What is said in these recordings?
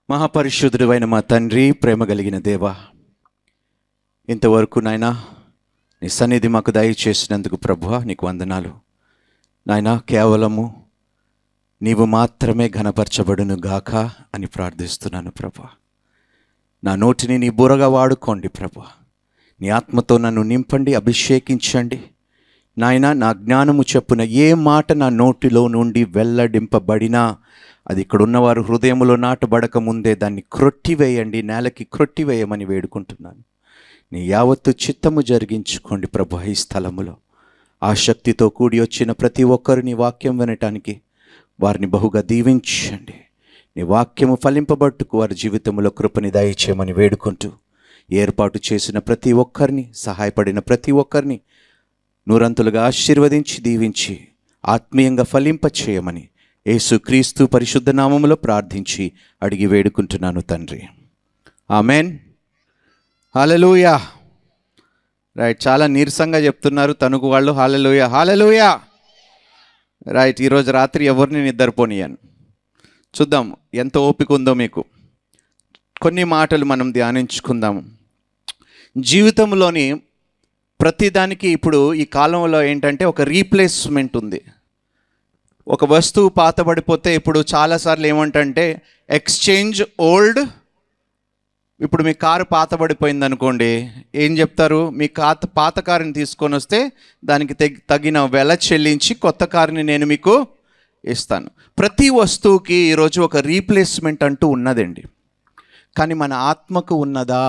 మహాపరిశుద్ధుడైన మా తండ్రి, ప్రేమ కలిగిన దేవా, ఇంతవరకు నాయనా నీ సన్నిధి మాకు దయచేసినందుకు ప్రభువా నీకు వందనాలు. నాయనా, కేవలము నీవు మాత్రమే ఘనపరచబడును గాక అని ప్రార్థిస్తున్నాను ప్రభువా. నా నోటిని నీ బుర్రగా వాడుకోండి ప్రభువా. నీ ఆత్మతో నన్ను నింపండి, అభిషేకించండి నాయనా. నా జ్ఞానము చెప్పున ఏ మాట నా నోటిలో నుండి వెల్లడింపబడినా అది ఇక్కడ ఉన్నవారు హృదయంలో నాటబడక ముందే దాన్ని క్రొట్టివేయండి, నేలకి క్రొట్టివేయమని వేడుకుంటున్నాను. నీ యావత్తు చిత్తము జరిగించుకోండి ప్రభు. ఈ స్థలములో ఆసక్తితో కూడి వచ్చిన ప్రతి ఒక్కరు నీ వాక్యం వినటానికి వారిని బహుగా దీవించండి. నీ వాక్యము ఫలింపబట్టుకు వారి జీవితంలో కృపని దయచేయమని వేడుకుంటూ, ఏర్పాటు చేసిన ప్రతి ఒక్కరిని, సహాయపడిన ప్రతి ఒక్కరిని నూరంతులుగా ఆశీర్వదించి దీవించి ఆత్మీయంగా ఫలింపచేయమని యేసుక్రీస్తు పరిశుద్ధ నామములో ప్రార్థించి అడిగి వేడుకుంటున్నాను తండ్రి, ఆమెన్. హల్లెలూయా. రైట్, చాలా నీరసంగా చెప్తున్నారు తణుకు వాళ్ళు. హల్లెలూయా, హల్లెలూయా. రైట్, ఈరోజు రాత్రి ఎవరిని నిద్రపోనియాను. చూద్దాం ఎంత ఓపిక ఉందో మీకు. కొన్ని మాటలు మనం ధ్యానించుకుందాము. జీవితంలోని ప్రతిదానికి ఇప్పుడు ఈ కాలంలో ఏంటంటే ఒక రీప్లేస్మెంట్ ఉంది. ఒక వస్తువు పాతబడిపోతే ఇప్పుడు చాలాసార్లు ఏమంటే ఎక్స్చేంజ్ ఓల్డ్. ఇప్పుడు మీ కారు పాతబడిపోయింది అనుకోండి, ఏం చెప్తారు? మీ పాత కారుని తీసుకొని వస్తే దానికి తగిన వెల చెల్లించి కొత్త కారుని నేను మీకు ఇస్తాను. ప్రతి వస్తువుకి ఈరోజు ఒక రీప్లేస్మెంట్ అంటూ ఉన్నదండి. కానీ మన ఆత్మకు ఉన్నదా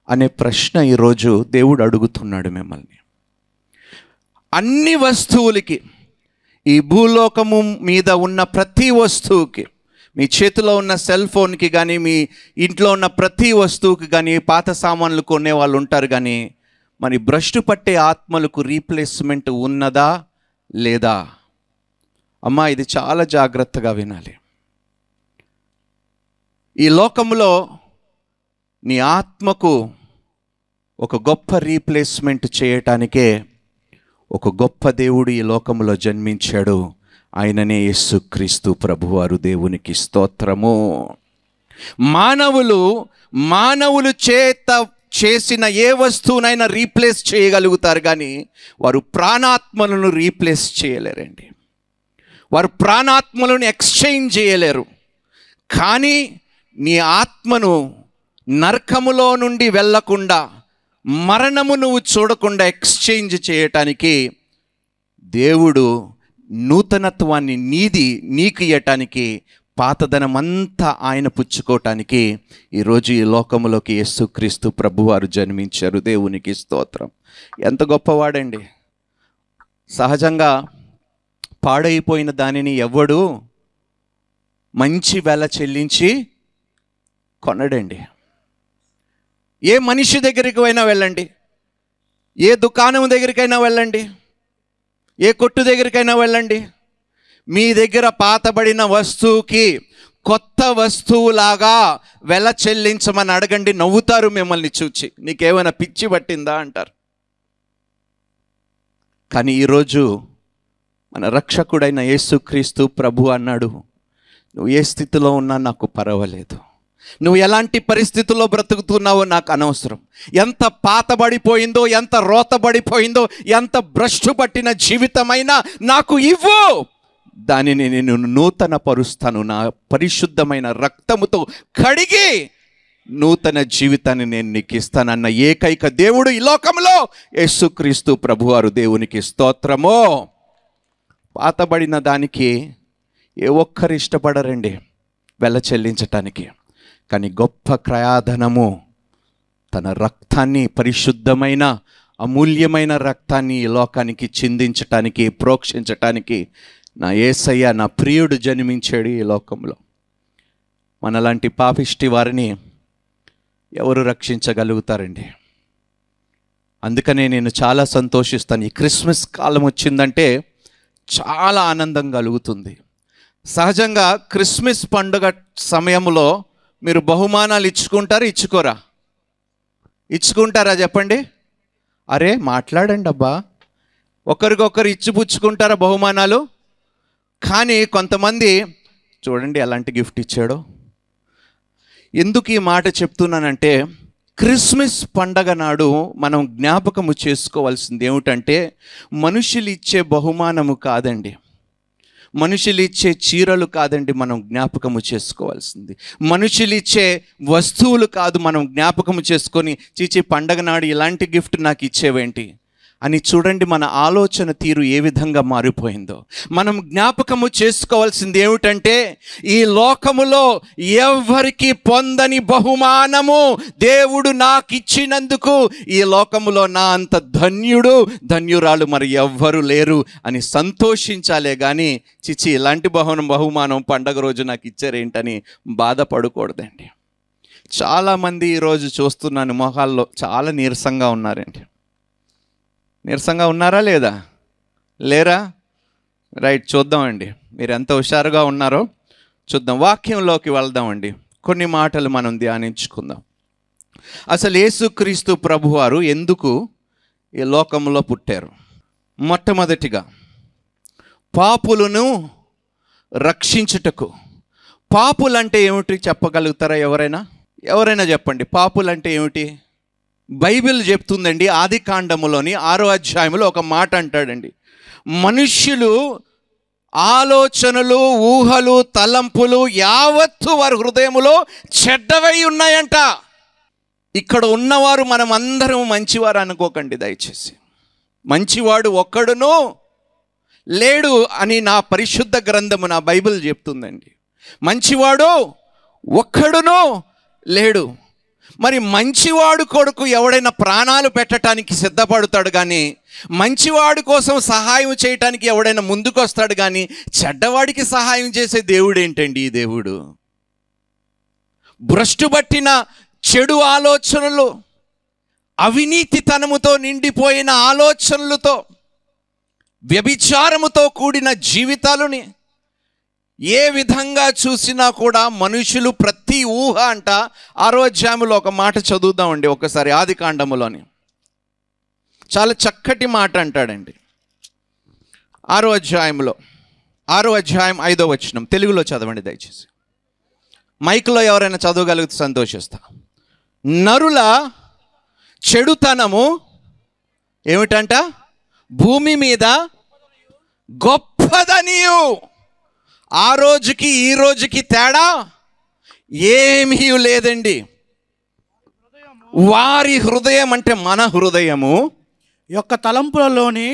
అనే ప్రశ్న ఈరోజు దేవుడు అడుగుతున్నాడు మిమ్మల్ని. అన్ని వస్తువులకి, ఈ భూలోకము మీద ఉన్న ప్రతి వస్తువుకి, మీ చేతిలో ఉన్న సెల్ ఫోన్కి కానీ, మీ ఇంట్లో ఉన్న ప్రతి వస్తువుకి కానీ, పాత సామాన్లు కొనే వాళ్ళు ఉంటారు కానీ, మరి భ్రష్టు పట్టే ఆత్మలకు రీప్లేస్మెంట్ ఉన్నదా లేదా? అమ్మా, ఇది చాలా జాగ్రత్తగా వినాలి. ఈ లోకంలో నీ ఆత్మకు ఒక గొప్ప రీప్లేస్మెంట్ చేయటానికే ఒక గొప్ప దేవుడు ఈ లోకంలో జన్మించాడు. ఆయననే యేసుక్రీస్తు ప్రభువారు. దేవునికి స్తోత్రము. మానవులు చేత చేసిన ఏ వస్తువునైనా రీప్లేస్ చేయగలుగుతారు కానీ వారు ప్రాణాత్మలను రీప్లేస్ చేయలేరండి. వారు ప్రాణాత్మలను ఎక్స్చేంజ్ చేయలేరు. కానీ నీ ఆత్మను నరకములో నుండి వెళ్ళకుండా, మరణము నువ్వు చూడకుండా ఎక్స్చేంజ్ చేయటానికి దేవుడు నూతనత్వాన్ని నీకు ఇయ్యటానికి, పాతదనమంతా ఆయన పుచ్చుకోవటానికి ఈరోజు ఈ లోకములోకి యేసుక్రీస్తు ప్రభువారు జన్మించారు. దేవునికి స్తోత్రం. ఎంత గొప్పవాడండి. సహజంగా పాడైపోయిన దానిని ఎవడు మంచి వెల చెల్లించి కొనడండి. ఏ మనిషి దగ్గరికి అయినా వెళ్ళండి, ఏ దుకాణం దగ్గరికైనా వెళ్ళండి, ఏ కొట్టు దగ్గరికైనా వెళ్ళండి, మీ దగ్గర పాతబడిన వస్తువుకి కొత్త వస్తువులాగా వెల చెల్లించమని అడగండి. నవ్వుతారు మిమ్మల్ని చూచి. నీకేమైనా పిచ్చి పట్టిందా అంటారు. కానీ ఈరోజు మన రక్షకుడైన యేసుక్రీస్తు ప్రభు అన్నాడు, నువ్వు ఏ స్థితిలో ఉన్నా నాకు పర్వాలేదు, నువ్వు ఎలాంటి పరిస్థితుల్లో బ్రతుకుతున్నావో నాకు అనవసరం. ఎంత పాతబడిపోయిందో, ఎంత రోతబడిపోయిందో, ఎంత భ్రష్టు పట్టిన జీవితమైనా నాకు ఇవ్వు, దానిని నేను నూతన పరుస్తాను. నా పరిశుద్ధమైన రక్తముతో కడిగి నూతన జీవితాన్ని నేను నీకు ఇస్తానన్న ఏకైక దేవుడు ఈ లోకంలో యేసుక్రీస్తు ప్రభువారు. దేవునికి స్తోత్రము. పాతబడిన దానికి ఏ ఒక్కరు ఇష్టపడరండి వెల చెల్లించటానికి. కానీ గొప్ప క్రయాధనము తన రక్తాన్ని, పరిశుద్ధమైన అమూల్యమైన రక్తాన్ని ఈ లోకానికి చిందించటానికి, ప్రోక్షించటానికి నా యేసయ్య, నా ప్రియుడు జన్మించాడు ఈ లోకంలో. మనలాంటి పాపిష్టి వారిని ఎవరు రక్షించగలుగుతారండి? అందుకనే నేను చాలా సంతోషిస్తాను. ఈ క్రిస్మస్ కాలం వచ్చిందంటే చాలా ఆనందం కలుగుతుంది. సహజంగా క్రిస్మస్ పండుగ సమయంలో మీరు బహుమానాలు ఇచ్చుకోరా? ఇచ్చుకుంటారా చెప్పండి? అరే మాట్లాడండి అబ్బా. ఒకరికొకరు ఇచ్చిపుచ్చుకుంటారా బహుమానాలు? కానీ కొంతమంది చూడండి ఎలాంటి గిఫ్ట్ ఇచ్చాడో, ఎందుకు ఈ మాట చెప్తున్నానంటే, క్రిస్మస్ పండగ నాడు మనం జ్ఞాపకము చేసుకోవాల్సింది ఏమిటంటే, మనుషులు ఇచ్చే బహుమానము కాదండి, మనుషులు ఇచ్చే చీరలు కాదండి మనం జ్ఞాపకము చేసుకోవాల్సింది, మనుషులు ఇచ్చే వస్తువులు కాదు మనం జ్ఞాపకము చేసుకొని చీచి పండగ నాడు ఇలాంటి గిఫ్ట్ నాకు ఇచ్చేవేంటి అని. చూడండి మన ఆలోచన తీరు ఏ విధంగా మారిపోయిందో. మనం జ్ఞాపకము చేసుకోవాల్సింది ఏమిటంటే, ఈ లోకములో ఎవ్వరికి పొందని బహుమానము దేవుడు నాకు ఇచ్చినందుకు ఈ లోకములో నా అంత ధన్యుడు ధన్యురాలు మరి ఎవ్వరు లేరు అని సంతోషించాలే కానీ చిచి ఇలాంటి బహుమానం పండగ రోజు నాకు ఇచ్చారేంటని బాధపడకూడదండి. చాలామంది ఈరోజు చూస్తున్నాను మొహాల్లో చాలా నీరసంగా ఉన్నారండి. నీరసంగా ఉన్నారా లేదా? లేరా? రైట్, చూద్దామండి మీరు ఎంత హుషారుగా ఉన్నారో చూద్దాం. వాక్యంలోకి వెళ్దామండి. కొన్ని మాటలు మనం ధ్యానించుకుందాం. అసలు యేసుక్రీస్తు ప్రభువారు ఎందుకు ఈ లోకంలో పుట్టారు? మొట్టమొదటిగా పాపులను రక్షించుటకు. పాపులంటే ఏమిటి చెప్పగలుగుతారా? ఎవరైనా చెప్పండి, పాపులంటే ఏమిటి? బైబిల్ చెప్తుందండి, ఆది కాండములోని 6వ అధ్యాయంలో ఒక మాట అంటాడండి, మనుష్యులు ఆలోచనలు, ఊహలు, తలంపులు యావత్తు వారి హృదయములో చెడ్డవై ఉన్నాయంట. ఇక్కడ ఉన్నవారు మనం అందరం మంచివారు అనుకోకండి దయచేసి. మంచివాడు ఒక్కడును లేడు అని నా పరిశుద్ధ గ్రంథము, నా బైబిల్ చెప్తుందండి. మంచివాడు ఒక్కడును లేడు. మరి మంచివాడు కొరకు ఎవడైనా ప్రాణాలు పెట్టడానికి సిద్ధపడతాడు కానీ, మంచివాడి కోసం సహాయం చేయటానికి ఎవడైనా ముందుకు వస్తాడు కానీ, చెడ్డవాడికి సహాయం చేసే దేవుడు ఏంటండి ఈ దేవుడు? భ్రష్టుబట్టిన చెడు ఆలోచనలు, అవినీతితనముతో నిండిపోయిన ఆలోచనలతో, వ్యభిచారముతో కూడిన జీవితాలని ఏ విధంగా చూసినా కూడా మనుషులు ప్రతి ఊహ అంట. 6వ అధ్యాయంలో ఒక మాట చదువుదామండి ఒకసారి, ఆది కాండములోని చాలా చక్కటి మాట అంటాడండి. 6వ అధ్యాయంలో 6వ అధ్యాయం 5వ వచనం తెలుగులో చదవండి దయచేసి. మైక్లో ఎవరైనా చదవగలిగితే సంతోషిస్తా. నరుల చెడుతనము ఏమిటంట? భూమి మీద గొప్పదనియు. ఆ రోజుకి ఈ రోజుకి తేడా ఏమీ లేదండి. వారి హృదయం అంటే మన హృదయము యొక్క తలంపులలోని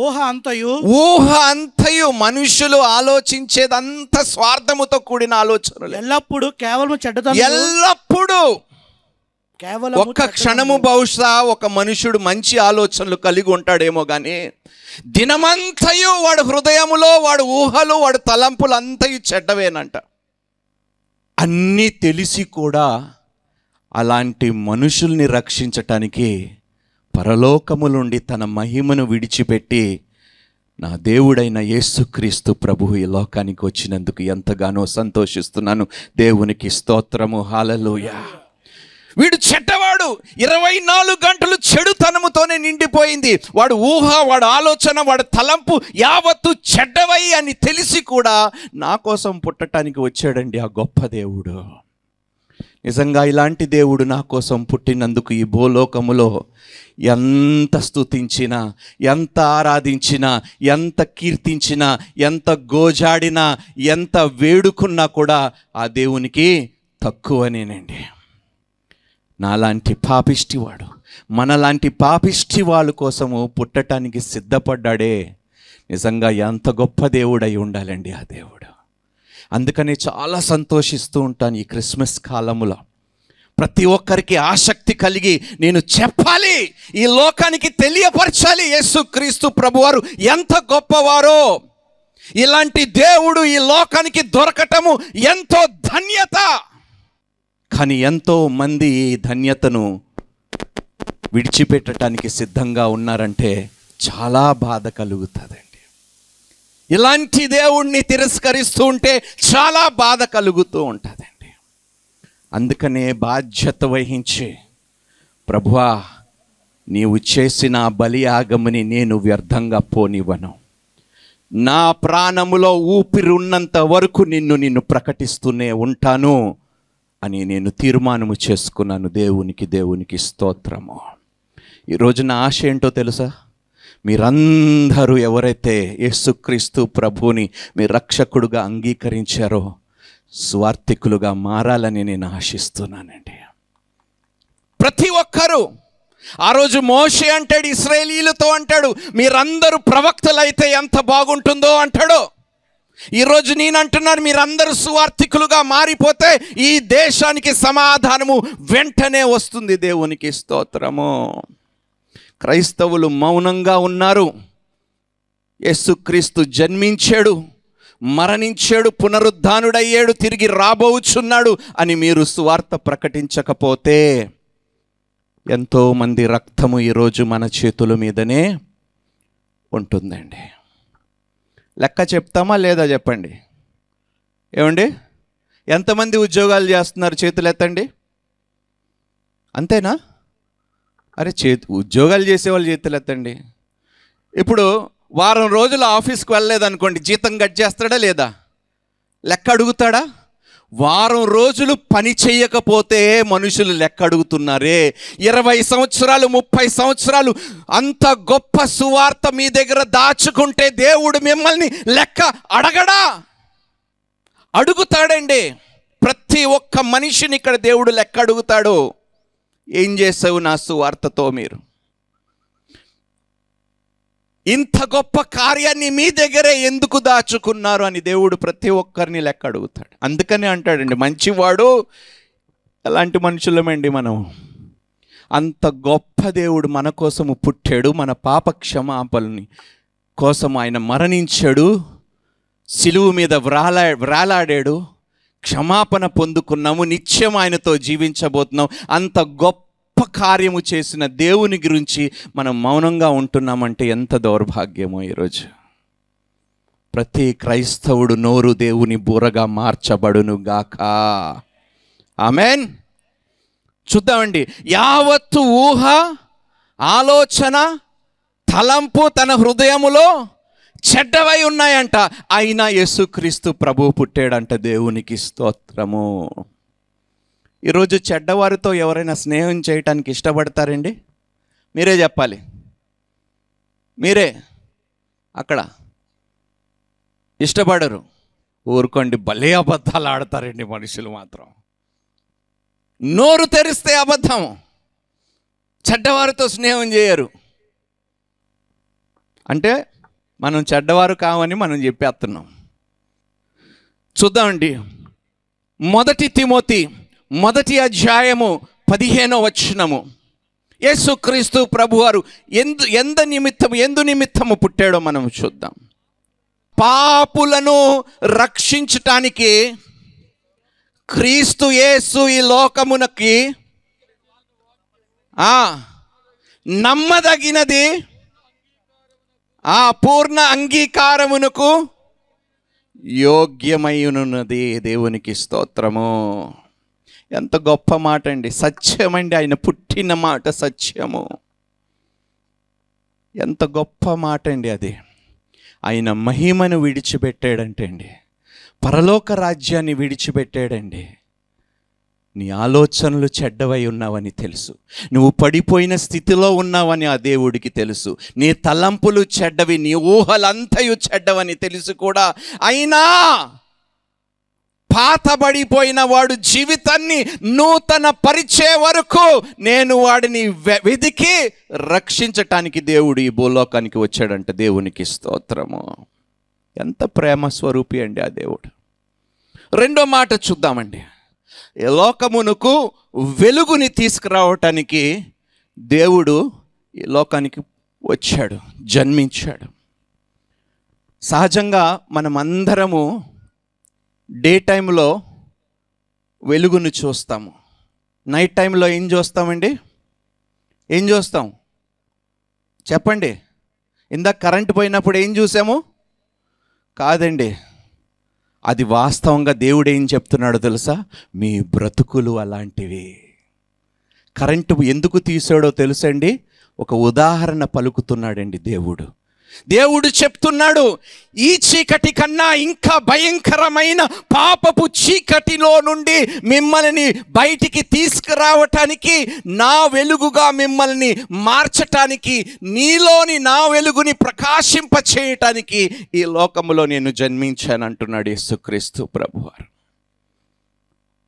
ఊహ అంతయు మనుషులు ఆలోచించేదంత స్వార్థముతో కూడిన ఆలోచనలు. ఎల్లప్పుడూ కేవలం ఒక్క క్షణము బహుశా ఒక మనుషుడు మంచి ఆలోచనలు కలిగి ఉంటాడేమో కానీ, దినమంతయు వాడు హృదయములో వాడు ఊహలు, వాడు తలంపులు అంతయు చెడ్డవేనంట. అన్నీ తెలిసి కూడా అలాంటి మనుషుల్ని రక్షించటానికి పరలోకములుండి తన మహిమను విడిచిపెట్టి నా దేవుడైన యేసుక్రీస్తు ప్రభువు ఈ లోకానికి వచ్చినందుకు ఎంతగానో సంతోషిస్తున్నాను. దేవునికి స్తోత్రము, హల్లెలూయా. వీడు చెడ్డవాడు, 24 గంటలు చెడుతనముతోనే నిండిపోయింది. వాడు ఊహ, వాడు ఆలోచన, వాడు తలంపు యావత్తు చెడ్డవై అని తెలిసి కూడా నా కోసం పుట్టడానికి వచ్చాడండి ఆ గొప్ప దేవుడు. నిజంగా ఇలాంటి దేవుడు నా కోసం పుట్టినందుకు ఈ భూలోకములో ఎంత స్తుతించినా, ఎంత ఆరాధించినా, ఎంత కీర్తించినా, ఎంత గోజాడినా, ఎంత వేడుకున్నా కూడా ఆ దేవునికి తక్కువనేనండి. నాలాంటి పాపిష్టివాడు, మనలాంటి పాపిష్టి వాళ్ళ కోసము పుట్టడానికి సిద్ధపడ్డాడే. నిజంగా ఎంత గొప్ప దేవుడై ఉండాలండి ఆ దేవుడు. అందుకని చాలా సంతోషిస్తూ ఉంటాను ఈ క్రిస్మస్ కాలములో. ప్రతి ఒక్కరికి ఆసక్తి కలిగి నేను చెప్పాలి, ఈ లోకానికి తెలియపరచాలి యేసుక్రీస్తు ప్రభువారు ఎంత గొప్పవారో. ఇలాంటి దేవుడు ఈ లోకానికి దొరకటము ఎంతో ధన్యత. కానీ ఎంతో మంది ఈ ధన్యతను విడిచిపెట్టడానికి సిద్ధంగా ఉన్నారంటే చాలా బాధ కలుగుతుందండి. ఇలాంటి దేవుణ్ణి తిరస్కరిస్తూ ఉంటే చాలా బాధ కలుగుతూ ఉంటుందండి. అందుకనే బాధ్యత వహించి, ప్రభువా నీవు చేసిన బలియాగముని నేను వ్యర్థంగా పోనివ్వను, నా ప్రాణములో ఊపిరి ఉన్నంత వరకు నిన్ను ప్రకటిస్తూనే ఉంటాను అని నేను తీర్మానము చేసుకున్నాను. దేవునికి స్తోత్రము. ఈరోజు నా ఆశ ఏంటో తెలుసా? మీరందరూ ఎవరైతే యేసుక్రీస్తు ప్రభువుని మీ రక్షకుడుగా అంగీకరించారో స్వార్థికులుగా మారాలని నేను ఆశిస్తున్నానండి. ప్రతి ఒక్కరూ. ఆ రోజు మోషే అంటాడు, ఇశ్రాయేలీయులతో అంటాడు, మీరందరూ ప్రవక్తలైతే ఎంత బాగుంటుందో అంటాడు. ఈరోజు నేను అంటున్నాను, మీరందరూ సువార్థికులుగా మారిపోతే ఈ దేశానికి సమాధానము వెంటనే వస్తుంది. దేవునికి స్తోత్రము. క్రైస్తవులు మౌనంగా ఉన్నారు. యేసుక్రీస్తు జన్మించాడు, మరణించాడు, పునరుద్ధానుడయ్యాడు, తిరిగి రాబోచున్నాడు అని మీరు సువార్త ప్రకటించకపోతే ఎంతోమంది రక్తము ఈరోజు మన చేతుల మీదనే ఉంటుందండి. లెక్క చెప్తామా లేదా చెప్పండి? ఏమండి, ఎంతమంది ఉద్యోగాలు చేస్తున్నారు? చేతులు ఎత్తండి. అంతేనా? అరే ఉద్యోగాలు చేసేవాళ్ళు చేతులు ఎత్తండి. ఇప్పుడు వారం రోజులు ఆఫీస్కి వెళ్ళలేదనుకోండి, జీతం కట్ చేస్తాడా లేదా? లెక్క అడుగుతాడా? వారం రోజులు పని చేయకపోతే మనుషులు లెక్క అడుగుతున్నారే. 20 సంవత్సరాలు 30 సంవత్సరాలు అంత గొప్ప సువార్త మీ దగ్గర దాచుకుంటే దేవుడు మిమ్మల్ని లెక్క అడగడా? అడుగుతాడండి. ప్రతి ఒక్క మనిషిని ఇక్కడ దేవుడు లెక్క అడుగుతాడు. ఏం చేసావు నా సువార్తతో? మీరు ఇంత గొప్ప కార్యాన్ని మీ దగ్గరే ఎందుకు దాచుకున్నారు అని దేవుడు ప్రతి ఒక్కరిని లెక్క అడుగుతాడు. అందుకనే అంటాడండి, మంచివాడు. ఎలాంటి మనుషులమండి మనం? అంత గొప్ప దేవుడు మన కోసము పుట్టాడు, మన పాప క్షమాపణని కోసం ఆయన మరణించాడు, సిలువు మీద వ్రాలాడాడు, క్షమాపణ పొందుకున్నాము, నిత్యం ఆయనతో జీవించబోతున్నాం. అంత గొప్ప కార్యము చేసిన దేవుని గురించి మనం మౌనంగా ఉంటున్నామంటే ఎంత దౌర్భాగ్యమో. ఈరోజు ప్రతి క్రైస్తవుడు నోరు దేవుని బూరగా మార్చబడును గాక. ఆమెన్. చూద్దామండి. యావత్తు ఊహ, ఆలోచన, తలంపు తన హృదయములో చెడ్డవై ఉన్నాయంట, అయినా యేసుక్రీస్తు ప్రభువు పుట్టాడంట. దేవునికి స్తోత్రము. ఈరోజు చెడ్డవారితో ఎవరైనా స్నేహం చేయటానికి ఇష్టపడతారండి? మీరే చెప్పాలి. మీరే అక్కడ ఇష్టపడరు. ఊరుకోండి, భలే అబద్ధాలు ఆడతారండి మనుషులు మాత్రం. నోరు తెరిస్తే అబద్ధం. చెడ్డవారితో స్నేహం చేయరు. అంటే మనం చెడ్డవారు కావని మనం చెప్పేస్తున్నాం. చూద్దామండి. 1 తిమోతి 1వ అధ్యాయము 15వ వచనము. యేసుక్రీస్తు ప్రభువారు ఎందు నిమిత్తము పుట్టాడో మనం చూద్దాం. పాపులను రక్షించటానికి క్రీస్తు యేసు ఈ లోకమునకి నమ్మదగినది, పూర్ణ అంగీకారమునకు యోగ్యమైనది. దేవునికి స్తోత్రము. ఎంత గొప్ప మాట అండి. సత్యమండి. ఆయన పుట్టిన మాట సత్యము. ఎంత గొప్ప మాట అండి అది. ఆయన మహిమను విడిచిపెట్టాడంటే అండి, పరలోక రాజ్యాన్ని విడిచిపెట్టాడండి. నీ ఆలోచనలు చెడ్డవై ఉన్నావని తెలుసు, నువ్వు పడిపోయిన స్థితిలో ఉన్నావని ఆ దేవుడికి తెలుసు. నీ తలంపులు చెడ్డవి, నీ ఊహలంతయు చెడ్డవని తెలుసు కూడా. అయినా పాతబడిపోయిన వాడు జీవితాన్ని నూతన పరిచే వరకు నేను వాడిని వెదికి రక్షించటానికి దేవుడు ఈ భూలోకానికి వచ్చాడంట. దేవునికి స్తోత్రము. ఎంత ప్రేమ స్వరూపి అండి ఆ దేవుడు. రెండో మాట చూద్దామండి. ఈ లోకమునకు వెలుగుని తీసుకురావటానికి దేవుడు ఈ లోకానికి వచ్చాడు, జన్మించాడు. సహజంగా మనమందరము డే టైంలో వెలుగును చూస్తాము. నైట్ టైంలో ఏం చూస్తామండి? ఏం చూస్తాం చెప్పండి? ఇందాక కరెంటు పోయినప్పుడు ఏం చూసాము? కాదండి, అది వాస్తవంగా దేవుడు ఏం చెప్తున్నాడో తెలుసా? మీ బ్రతుకులు అలాంటివి. కరెంటు ఎందుకు తీసాడో తెలుసండి? ఒక ఉదాహరణ పలుకుతున్నాడండి దేవుడు. దేవుడు చెప్తున్నాడు, ఈ చీకటి కన్నా ఇంకా భయంకరమైన పాపపు చీకటిలో నుండి మిమ్మల్ని బయటికి తీసుకురావటానికి, నా వెలుగుగా మిమ్మల్ని మార్చటానికి, నీలోని నా వెలుగుని ప్రకాశింప చేయటానికి ఈ లోకములో నేను జన్మించాను అంటున్నాడు యేసుక్రీస్తు ప్రభువారు.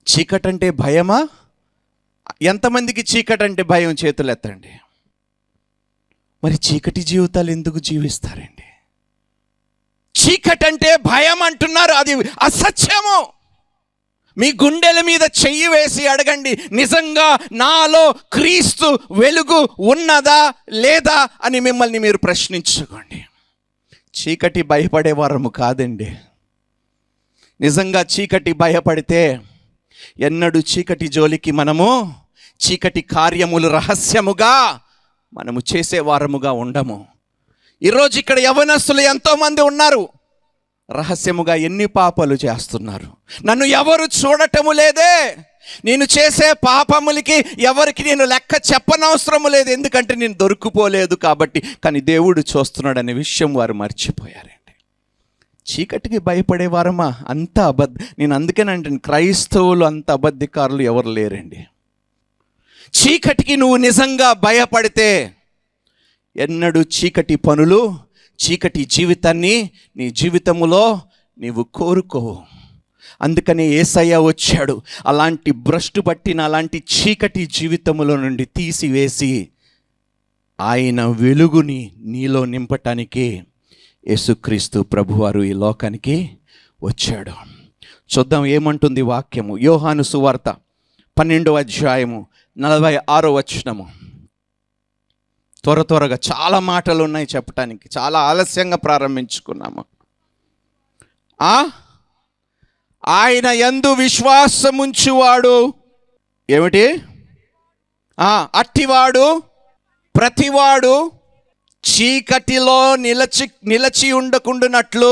చీకటంటే భయమా? ఎంతమందికి చీకటంటే భయం? చేతులు ఎత్తండి. మరి చీకటి జీవితాలు ఎందుకు జీవిస్తారండి? చీకటంటే భయం అంటున్నారు, అది అసత్యము. మీ గుండెల మీద చెయ్యి వేసి అడగండి, నిజంగా నాలో క్రీస్తు వెలుగు ఉన్నదా లేదా అని మిమ్మల్ని మీరు ప్రశ్నించుకోండి. చీకటి భయపడే వారము కాదండి. నిజంగా చీకటి భయపడితే ఎన్నడూ చీకటి జోలికి మనము, చీకటి కార్యములు రహస్యముగా మనము చేసేవారముగా ఉండము. ఈరోజు ఇక్కడ యవనస్తులు ఎంతోమంది ఉన్నారు, రహస్యముగా ఎన్ని పాపాలు చేస్తున్నారు. నన్ను ఎవరు చూడటము లేదే, నేను చేసే పాపములకి ఎవరికి నేను లెక్క చెప్పనవసరము లేదు, ఎందుకంటే నేను దొరికిపోలేదు కాబట్టి. కానీ దేవుడు చూస్తున్నాడనే విషయం వారు మర్చిపోయారండి. చీకటికి భయపడేవారమా? అంత నేను అందుకేనంటే క్రైస్తవులు అంత అబద్ధికారులు ఎవరు లేరండి. చీకటికి నువ్వు నిజంగా భయపడితే ఎన్నడూ చీకటి పనులు, చీకటి జీవితాన్ని నీ జీవితములో నీవు కోరుకోవు. అందుకని యేసయ్య వచ్చాడు, అలాంటి భ్రష్టు పట్టిన అలాంటి చీకటి జీవితములో నుండి తీసివేసి ఆయన వెలుగుని నీలో నింపటానికి యేసుక్రీస్తు ప్రభువారు ఈ లోకానికి వచ్చాడు. చూద్దాం ఏమంటుంది వాక్యము. యోహాను సువార్త 12వ అధ్యాయము 46వ వచనము. త్వరగా చాలా మాటలు ఉన్నాయి చెప్పటానికి, చాలా ఆలస్యంగా ప్రారంభించుకున్నాము. ఆయన యందు విశ్వాసముంచువాడు ఏమిటి? అట్టివాడు ప్రతివాడు చీకటిలో నిలచి ఉండకుండానట్లు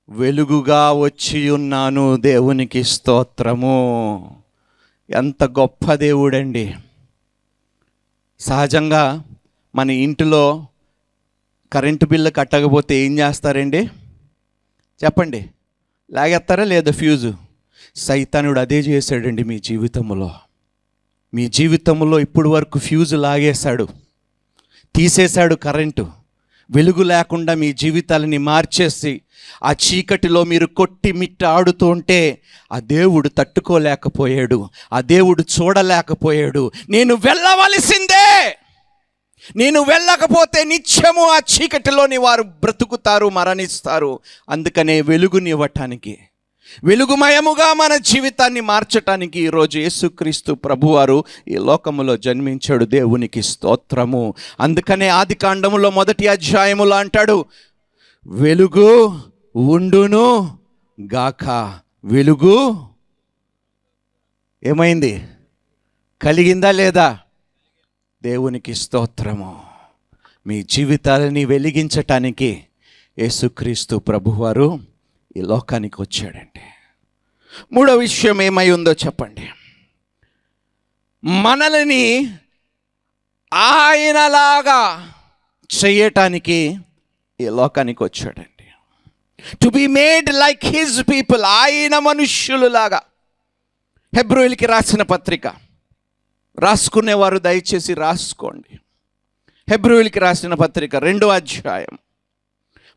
వెలుగుగా వచ్చి ఉన్నాను. దేవునికి స్తోత్రము. ఎంత గొప్ప దేవుడండి. సహజంగా మన ఇంటిలో కరెంటు బిల్లు కట్టకపోతే ఏం చేస్తారండి? చెప్పండి, లాగేస్తారా లేదా ఫ్యూజు? సైతానుడు అదే చేశాడండి మీ జీవితంలో. మీ జీవితంలో ఇప్పుడు వరకు ఫ్యూజు లాగేశాడు, తీసేశాడు కరెంటు. వెలుగు లేకుండా మీ జీవితాలని మార్చేసి ఆ చీకటిలో మీరు కొట్టి మిట్ట ఆడుతూ ఉంటే ఆ దేవుడు తట్టుకోలేకపోయాడు, ఆ దేవుడు చూడలేకపోయాడు. నేను వెళ్ళవలసిందే, నేను వెళ్ళకపోతే నిత్యము ఆ చీకటిలోని వారు బ్రతుకుతారు, మరణిస్తారు. అందుకనే వెలుగునివ్వటానికి, వెలుగుమయముగా మన జీవితాన్ని మార్చటానికి ఈరోజు యేసుక్రీస్తు ప్రభువారు ఈ లోకములో జన్మించాడు. దేవునికి స్తోత్రము. అందుకనే ఆదికాండములో 1వ అధ్యాయములో అంటాడు, వెలుగు ఉండును గాక. వెలుగు ఏమైంది? కలిగిందా లేదా? దేవునికి స్తోత్రము. మీ జీవితాలని వెలిగించటానికి యేసుక్రీస్తు ప్రభువారు ఈ లోకానికి వచ్చాడండి. 3వ విషయం ఏమై ఉందో చెప్పండి. మనల్ని ఆయనలాగా చేయటానికి ఈ లోకానికి వచ్చాడండి. To be made like his people. ఆయన మనుష్యులులాగా. హెబ్రోయులకి రాసిన పత్రిక రాసుకునేవారు దయచేసి రాసుకోండి. హెబ్రోయులకి రాసిన పత్రిక 2వ అధ్యాయం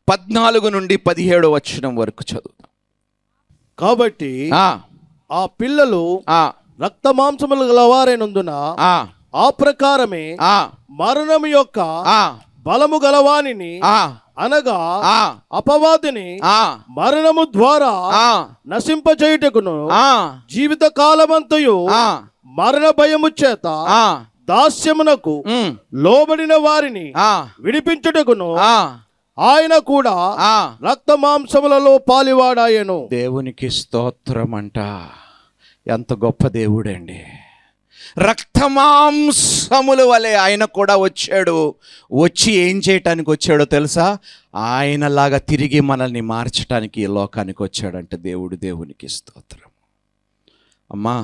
14 నుండి 17వ వచనం వరకు చదువుతాం. కాబట్టి ఆ పిల్లలు రక్త మాంసములు గలవారైనందున ఆ ప్రకారమే మరణము యొక్క బలము గలవానిని, అనగా అపవాదిని మరణము ద్వారా నశింపజేయుటకును జీవిత కాలమంతయు మరణ భయము చేత దాస్యమునకు లోబడిన వారిని విడిపించుటకును ఆయన కూడా రక్త మాంసములలో పాలివాడాయను. దేవునికి స్తోత్రం అంట. ఎంత గొప్ప దేవుడండి. రక్తమాంసముల వలె ఆయన కూడా వచ్చాడు. వచ్చి ఏం చేయటానికి వచ్చాడో తెలుసా? ఆయనలాగా తిరిగి మనల్ని మార్చడానికి ఈ లోకానికి వచ్చాడంటే దేవుడు. దేవునికి స్తోత్రం. అమ్మా,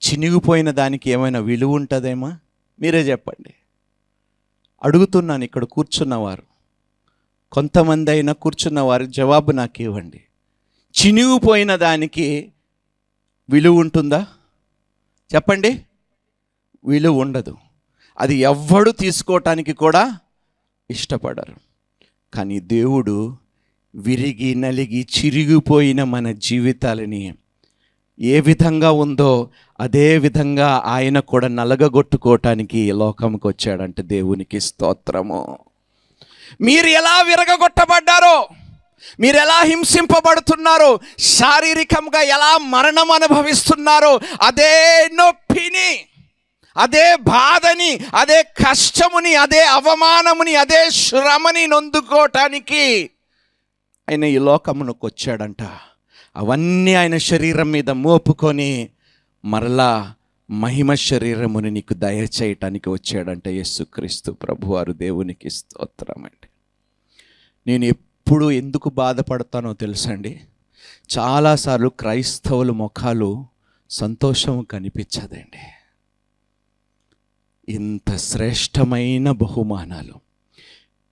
చినిగిపోయిన దానికి ఏమైనా విలువ ఉంటుందేమా? మీరే చెప్పండి. అడుగుతున్నాను ఇక్కడ కూర్చున్నవారు. కొంతమంది అయినా కూర్చున్న వారి జవాబు నాకు ఇవ్వండి. చినిగిపోయిన దానికి విలువ ఉంటుందా? చెప్పండి. విలువ ఉండదు. అది ఎవ్వడు తీసుకోవటానికి కూడా ఇష్టపడరు. కానీ దేవుడు విరిగి నలిగి చిరిగిపోయిన మన జీవితాలని ఏ విధంగా ఉందో అదే విధంగా ఆయన కూడా నలగగొట్టుకోవటానికి ఈ లోకంకి వచ్చాడంటే దేవునికి స్తోత్రము. మీరు ఎలా విరగగొట్టబడ్డారో, మీరు ఎలా హింసింపబడుతున్నారో, శారీరకంగా ఎలా మరణం అనుభవిస్తున్నారో, అదే నొప్పిని, అదే బాధని, అదే కష్టముని, అదే అవమానముని, అదే శ్రమని నొందుకోవటానికి ఆయన ఈ లోకమునకు వచ్చాడంట. అవన్నీ ఆయన శరీరం మీద మోపుకొని మరలా మహిమ శరీరముని నీకు దయచేయటానికి వచ్చాడంట యేసుక్రీస్తు ప్రభువారు. దేవునికి స్తోత్రం అండి. నేను ఎప్పుడు ఎందుకు బాధపడతానో తెలుసండి, చాలాసార్లు క్రైస్తవుల ముఖాలు సంతోషం కనిపించదండి. ఇంత శ్రేష్టమైన బహుమానాలు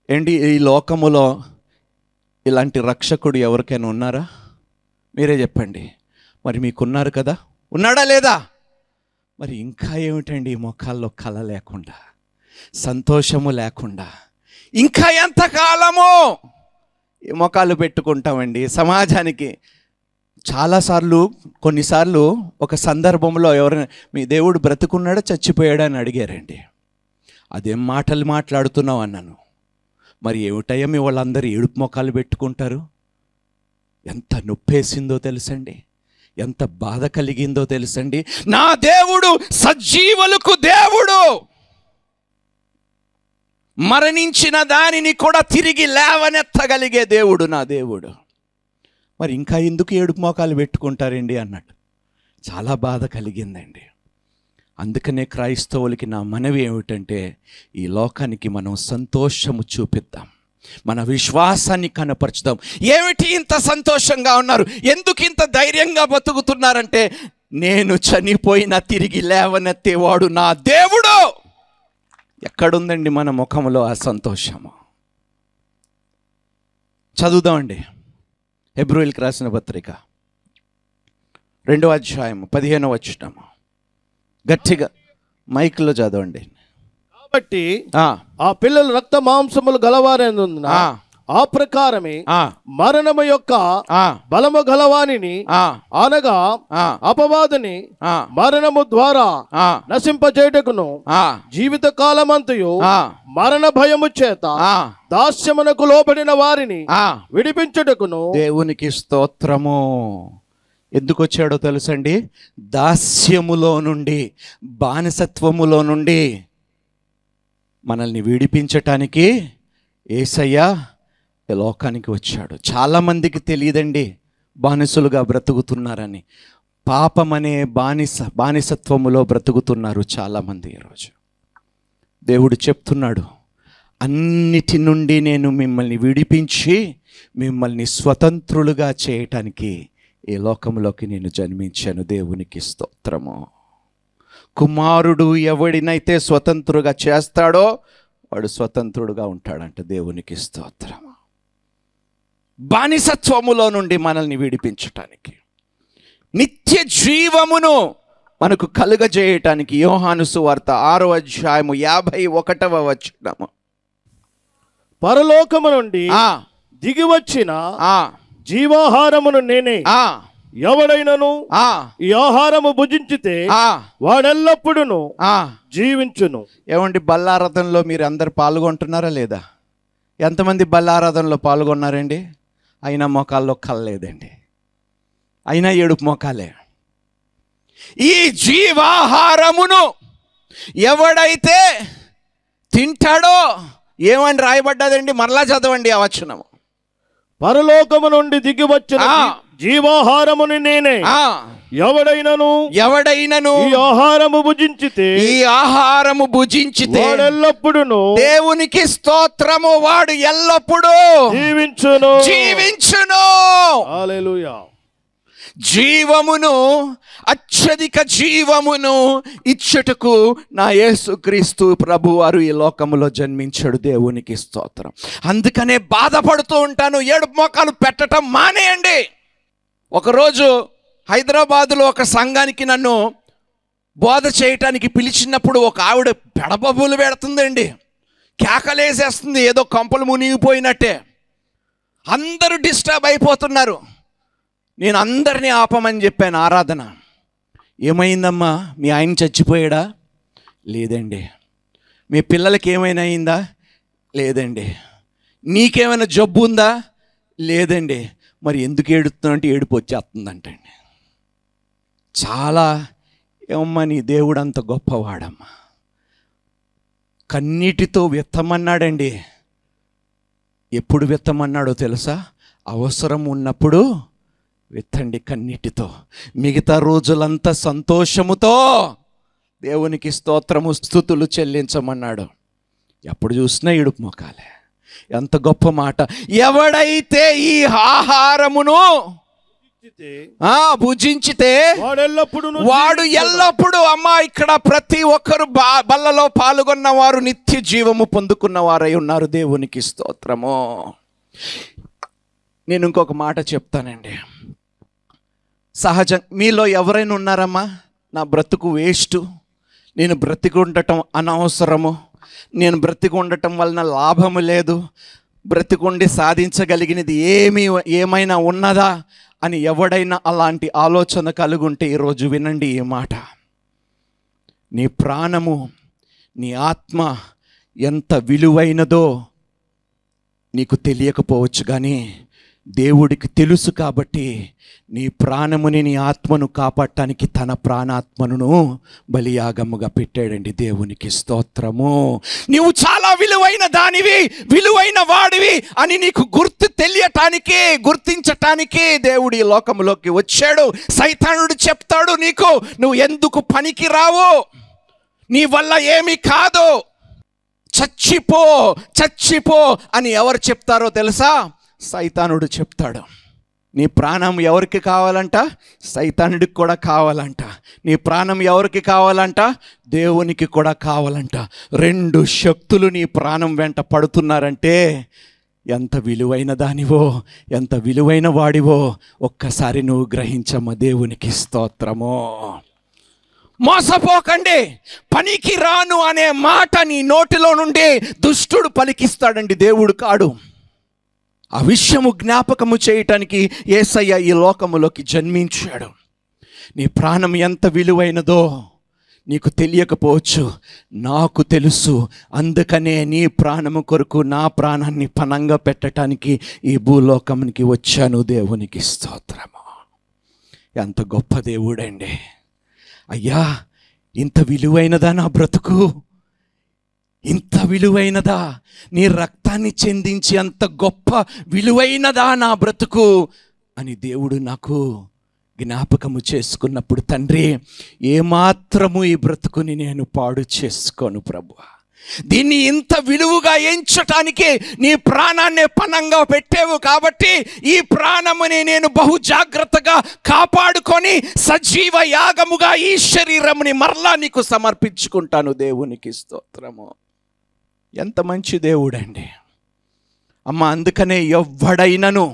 ఏంటి ఈ లోకములో, ఇలాంటి రక్షకుడు ఎవరికైనా ఉన్నారా? మీరే చెప్పండి. మరి మీకున్నారు కదా, ఉన్నాడా లేదా? మరి ఇంకా ఏమిటండి ఈ ముఖాల్లో కళ లేకుండా, సంతోషము లేకుండా ఇంకా ఎంతకాలము ఈ ముఖాలు పెట్టుకుంటామండి సమాజానికి? చాలాసార్లు, కొన్నిసార్లు ఒక సందర్భంలో ఎవరైనా మీ దేవుడు బ్రతుకున్నాడా చచ్చిపోయాడా అని అడిగారండి. అదేం మాటలు మాట్లాడుతున్నావు అన్నాను. మరి ఏమిటయ్యా మీ వాళ్ళందరూ ఏడుపు ముఖాలు పెట్టుకుంటారు? ఎంత నొప్పేసిందో తెలుసండి, ఎంత బాధ కలిగిందో తెలుసండి. నా దేవుడు సజీవులకు దేవుడు, మరణించిన దానిని కూడా తిరిగి లేవనెత్తగలిగే దేవుడు నా దేవుడు. మరి ఇంకా ఎందుకు ఏడుపు మోకాలు పెట్టుకుంటారండి అన్నట్టు చాలా బాధ కలిగిందండి. అందుకనే క్రైస్తవులకి నా మనవి ఏమిటంటే, ఈ లోకానికి మనం సంతోషము చూపిద్దాం, మన విశ్వాసాన్ని కనపరచుదాం. ఏమిటి ఇంత సంతోషంగా ఉన్నారు, ఎందుకు ఇంత ధైర్యంగా బతుకుతున్నారంటే, నేను చనిపోయినా తిరిగి లేవనెత్తేవాడు నా దేవుడు. ఎక్కడుందండి మన ముఖంలో ఆ సంతోషము? చదువుదామండి. హెబ్రోయిల్కి రాసిన పత్రిక 2వ అధ్యాయం 15వ వచనం. గట్టిగా మైక్లో చదవండి. కాబట్టి ఆ పిల్లలు రక్త మాంసములు గలవారైనందున ఆ ప్రకారమే మరణము యొక్క బలము గలవానిని, అనగా అపవాదిని మరణము ద్వారా నశింపచేయుటకును, జీవిత కాలమంతయు మరణ భయము చేత దాస్యమునకు లోబడిన వారిని విడిపించుటకును. దేవునికి స్తోత్రము. ఎందుకు వచ్చాడో తెలుసండి? దాస్యములో నుండి, బానిసత్వములో నుండి మనల్ని విడిపించటానికి యేసయ్య లోకానికి వచ్చాడు. చాలామందికి తెలియదండి బానిసలుగా బ్రతుకుతున్నారని. పాపం అనే బానిసత్వములో బ్రతుకుతున్నారు చాలామంది ఈరోజు. దేవుడు చెప్తున్నాడు, అన్నిటి నుండి నేను మిమ్మల్ని విడిపించి మిమ్మల్ని స్వతంత్రులుగా చేయటానికి ఈ లోకంలోకి నేను జన్మించాను. దేవునికి స్తోత్రము. కుమారుడు ఎవడినైతే స్వతంత్రుగా చేస్తాడో వాడు స్వతంత్రుడుగా ఉంటాడంట. దేవునికి స్తోత్రము. బానిసత్వములో నుండి మనల్ని విడిపించటానికి, నిత్య జీవమును మనకు కలుగజేయటానికి యోహాను సువార్త 6వ అధ్యాయము 51వ వచనము. పరలోకము నుండి దిగి వచ్చిన జీవాహారమును నేనే. ఎవడైనను ఈ ఆహారము భుజించితే వాడెల్లప్పుడూ జీవించును. ఏమండి, బల్లారాధనలో మీరు అందరు పాల్గొంటున్నారా లేదా? ఎంతమంది బల్లారాధనలో పాల్గొన్నారండి? అయినా మోకాల్లో కలలేదండి, అయినా ఏడుపు మోకాలే. ఈ జీవాహారమును ఎవడైతే తింటాడో, ఏమని రాయబడ్డదండి? మరలా చదవండి ఆ వచనము. పరలోకము నుండి దిగి వచ్చిన జీవాహారమును నేనే. ఎవడైనను ఈ ఆహారము భుజించితే ఎల్లప్పుడూ, దేవునికి స్తోత్రము, వాడు ఎల్లప్పుడూ జీవించును. హల్లెలూయా. జీవమును, అత్యధిక జీవమును ఇచ్చుటకు నా యేసుక్రీస్తు ప్రభువారు ఈ లోకములో జన్మించాడు. దేవునికి స్తోత్రం. అందుకనే బాధపడుతూ ఉంటాను. ఏడుపు మోకాలు పెట్టడం మానేయండి. ఒకరోజు హైదరాబాదులో ఒక సంఘానికి నన్ను బోధ చేయటానికి పిలిచినప్పుడు ఒక ఆవిడ పెడబబులు పెడుతుందండి, కేకలేసేస్తుంది, ఏదో కంపలు మునిగిపోయినట్టే. అందరూ డిస్టర్బ్ అయిపోతున్నారు. నేను అందరినీ ఆపమని చెప్పాను ఆరాధన. ఏమైందమ్మా, మీ ఆయన చచ్చిపోయాడా? లేదండి. మీ పిల్లలకి ఏమైనా అయిందా? లేదండి. నీకేమైనా జబ్బు ఉందా? లేదండి. మరి ఎందుకు ఏడుతున్నా అంటే ఏడుపు వచ్చేస్తుందంటండి. చాలా ఏమమ్మా, నీ దేవుడు అంత గొప్పవాడమ్మా. కన్నీటితో విత్తమన్నాడండి. ఎప్పుడు విత్తమన్నాడో తెలుసా? అవసరం ఉన్నప్పుడు విత్తండి కన్నీటితో, మిగతా రోజులంతా సంతోషముతో దేవునికి స్తోత్రము స్తుతులు చెల్లించమన్నాడు. ఎప్పుడు చూసినా ఇడుపు మొకాలే. ఎంత గొప్ప మాట. ఎవడైతే ఈ ఆహారమును భుజించితే వాడు ఎల్లప్పుడూ, అమ్మా ఇక్కడ ప్రతి ఒక్కరు బల్లలో పాల్గొన్న వారు నిత్య జీవము పొందుకున్న వారై ఉన్నారు. దేవునికి స్తోత్రము. నేను ఇంకొక మాట చెప్తానండి. సహజం మీలో ఎవరైనా ఉన్నారమ్మా, నా బ్రతుకు వేస్ట్, నేను బ్రతికి ఉండటం అనవసరము, నేను బ్రతికి ఉండటం వలన లాభము లేదు, బ్రతికుండి సాధించగలిగినది ఏమైనా ఉన్నదా అని ఎవడైనా అలాంటి ఆలోచన కలుగుంటే ఈరోజు వినండి ఈ మాట. నీ ప్రాణము, నీ ఆత్మ ఎంత విలువైనదో నీకు తెలియకపోవచ్చు, కానీ దేవుడికి తెలుసు. కాబట్టి నీ ప్రాణముని, నీ ఆత్మను కాపాడటానికి తన ప్రాణాత్మను బలియాగముగా పెట్టాడండి. దేవునికి స్తోత్రము. నీవు చాలా విలువైన దానివి, విలువైన వాడివి అని నీకు తెలియటానికి, గుర్తించటానికి దేవుడు ఈ లోకంలోకి వచ్చాడు. సైతానుడు చెప్తాడు నీకు, నువ్వు ఎందుకు పనికి రావు, నీ వల్ల ఏమీ కాదు, చచ్చిపో చచ్చిపో అని ఎవరు చెప్తారో తెలుసా? సైతానుడు చెప్తాడు. నీ ప్రాణం ఎవరికి కావాలంట? సైతానుడికి కూడా కావాలంట. నీ ప్రాణం ఎవరికి కావాలంట? దేవునికి కూడా కావాలంట. రెండు శక్తులు నీ ప్రాణం వెంట పడుతున్నారంటే ఎంత విలువైన దానివో, ఎంత విలువైన వాడివో ఒక్కసారి నువ్వు గ్రహించమ్మ. దేవునికి స్తోత్రము. మోసపోకండి. పనికి రాను అనే మాట నీ నోటిలో నుండి దుష్టుడు పలికిస్తాడండి, దేవుడు కాడు. ఆ విషయము జ్ఞాపకము చేయటానికి యేసయ్య ఈ లోకములోకి జన్మించాడు. నీ ప్రాణం ఎంత విలువైనదో నీకు తెలియకపోవచ్చు, నాకు తెలుసు. అందుకనే నీ ప్రాణము కొరకు నా ప్రాణాన్ని పణంగా పెట్టడానికి ఈ భూలోకానికి వచ్చాను. దేవునికి స్తోత్రము. ఎంత గొప్ప దేవుడండి. అయ్యా, ఇంత విలువైనదా నా బ్రతుకు? ఇంత విలువైనదా? నీ రక్తాన్ని చెందించి అంత గొప్ప విలువైనదా నా బ్రతుకు అని దేవుడు నాకు జ్ఞాపకము చేసుకున్నప్పుడు, తండ్రి, ఏమాత్రము ఈ బ్రతుకుని నేను పాడు చేసుకోను ప్రభువా. దీన్ని ఇంత విలువగా ఎంచటానికి నీ ప్రాణాన్ని పణంగా పెట్టేవు కాబట్టి ఈ ప్రాణముని నేను బహు జాగ్రత్తగా కాపాడుకొని సజీవ యాగముగా ఈ శరీరముని మరలా నీకు సమర్పించుకుంటాను. దేవునికి స్తోత్రము. ఎంత మంచి దేవుడండి అమ్మ. అందుకనే ఎవ్వడైనను,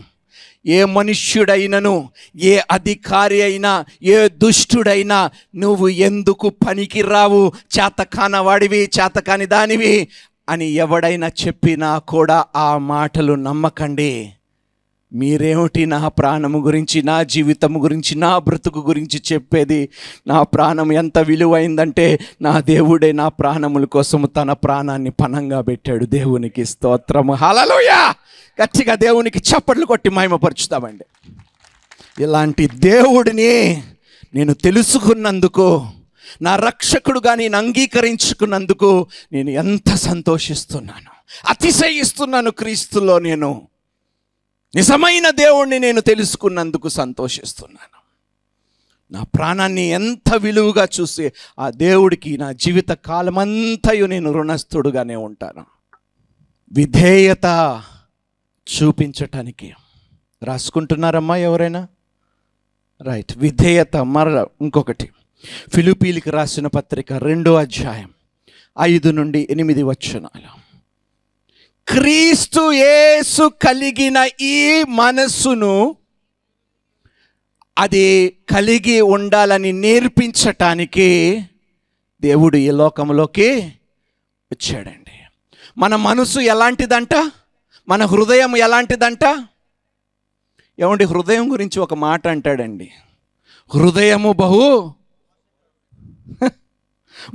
ఏ మనుష్యుడైనను, ఏ అధికారి అయినా, ఏ దుష్టుడైనా నువ్వు ఎందుకు పనికి రావు, చేతకానవాడివి, చేతకాని దానివి అని ఎవడైనా చెప్పినా కూడా ఆ మాటలు నమ్మకండి. మీరేమిటి నా ప్రాణము గురించి, నా జీవితం గురించి, నా బ్రతుకు గురించి చెప్పేది? నా ప్రాణం ఎంత విలువైందంటే నా దేవుడే నా ప్రాణముల కోసము తన ప్రాణాన్ని పణంగా పెట్టాడు. దేవునికి స్తోత్రము. హల్లెలూయా. గట్టిగా దేవునికి చప్పట్లు కొట్టి మహిమపరుచుతామండి. ఇలాంటి దేవుడిని నేను తెలుసుకున్నందుకు, నా రక్షకుడుగా నేను అంగీకరించుకున్నందుకు నేను ఎంత సంతోషిస్తున్నాను, అతిశయిస్తున్నాను. క్రీస్తులో నేను నిజమైన దేవుణ్ణి నేను తెలుసుకున్నందుకు సంతోషిస్తున్నాను. నా ప్రాణాన్ని ఎంత విలువగా చూసి ఆ దేవుడికి నా జీవిత కాలమంతయు నేను రుణస్థుడుగానే ఉంటాను. విధేయత చూపించటానికి రాసుకుంటున్నారమ్మా? ఎవరైనా రైట్, విధేయత. ఇంకొకటి ఫిలిప్పీయులకు రాసిన పత్రిక 2వ అధ్యాయం 5-8 వచనాలు. క్రీస్తు యేసు కలిగిన ఈ మనస్సును అది కలిగి ఉండాలని నేర్పించటానికి దేవుడు ఈ లోకంలోకి వచ్చాడండి. మన మనసు ఎలాంటిదంట, మన హృదయం ఎలాంటిదంట? ఏమండి, హృదయం గురించి ఒక మాట అంటాడండి, హృదయము బహు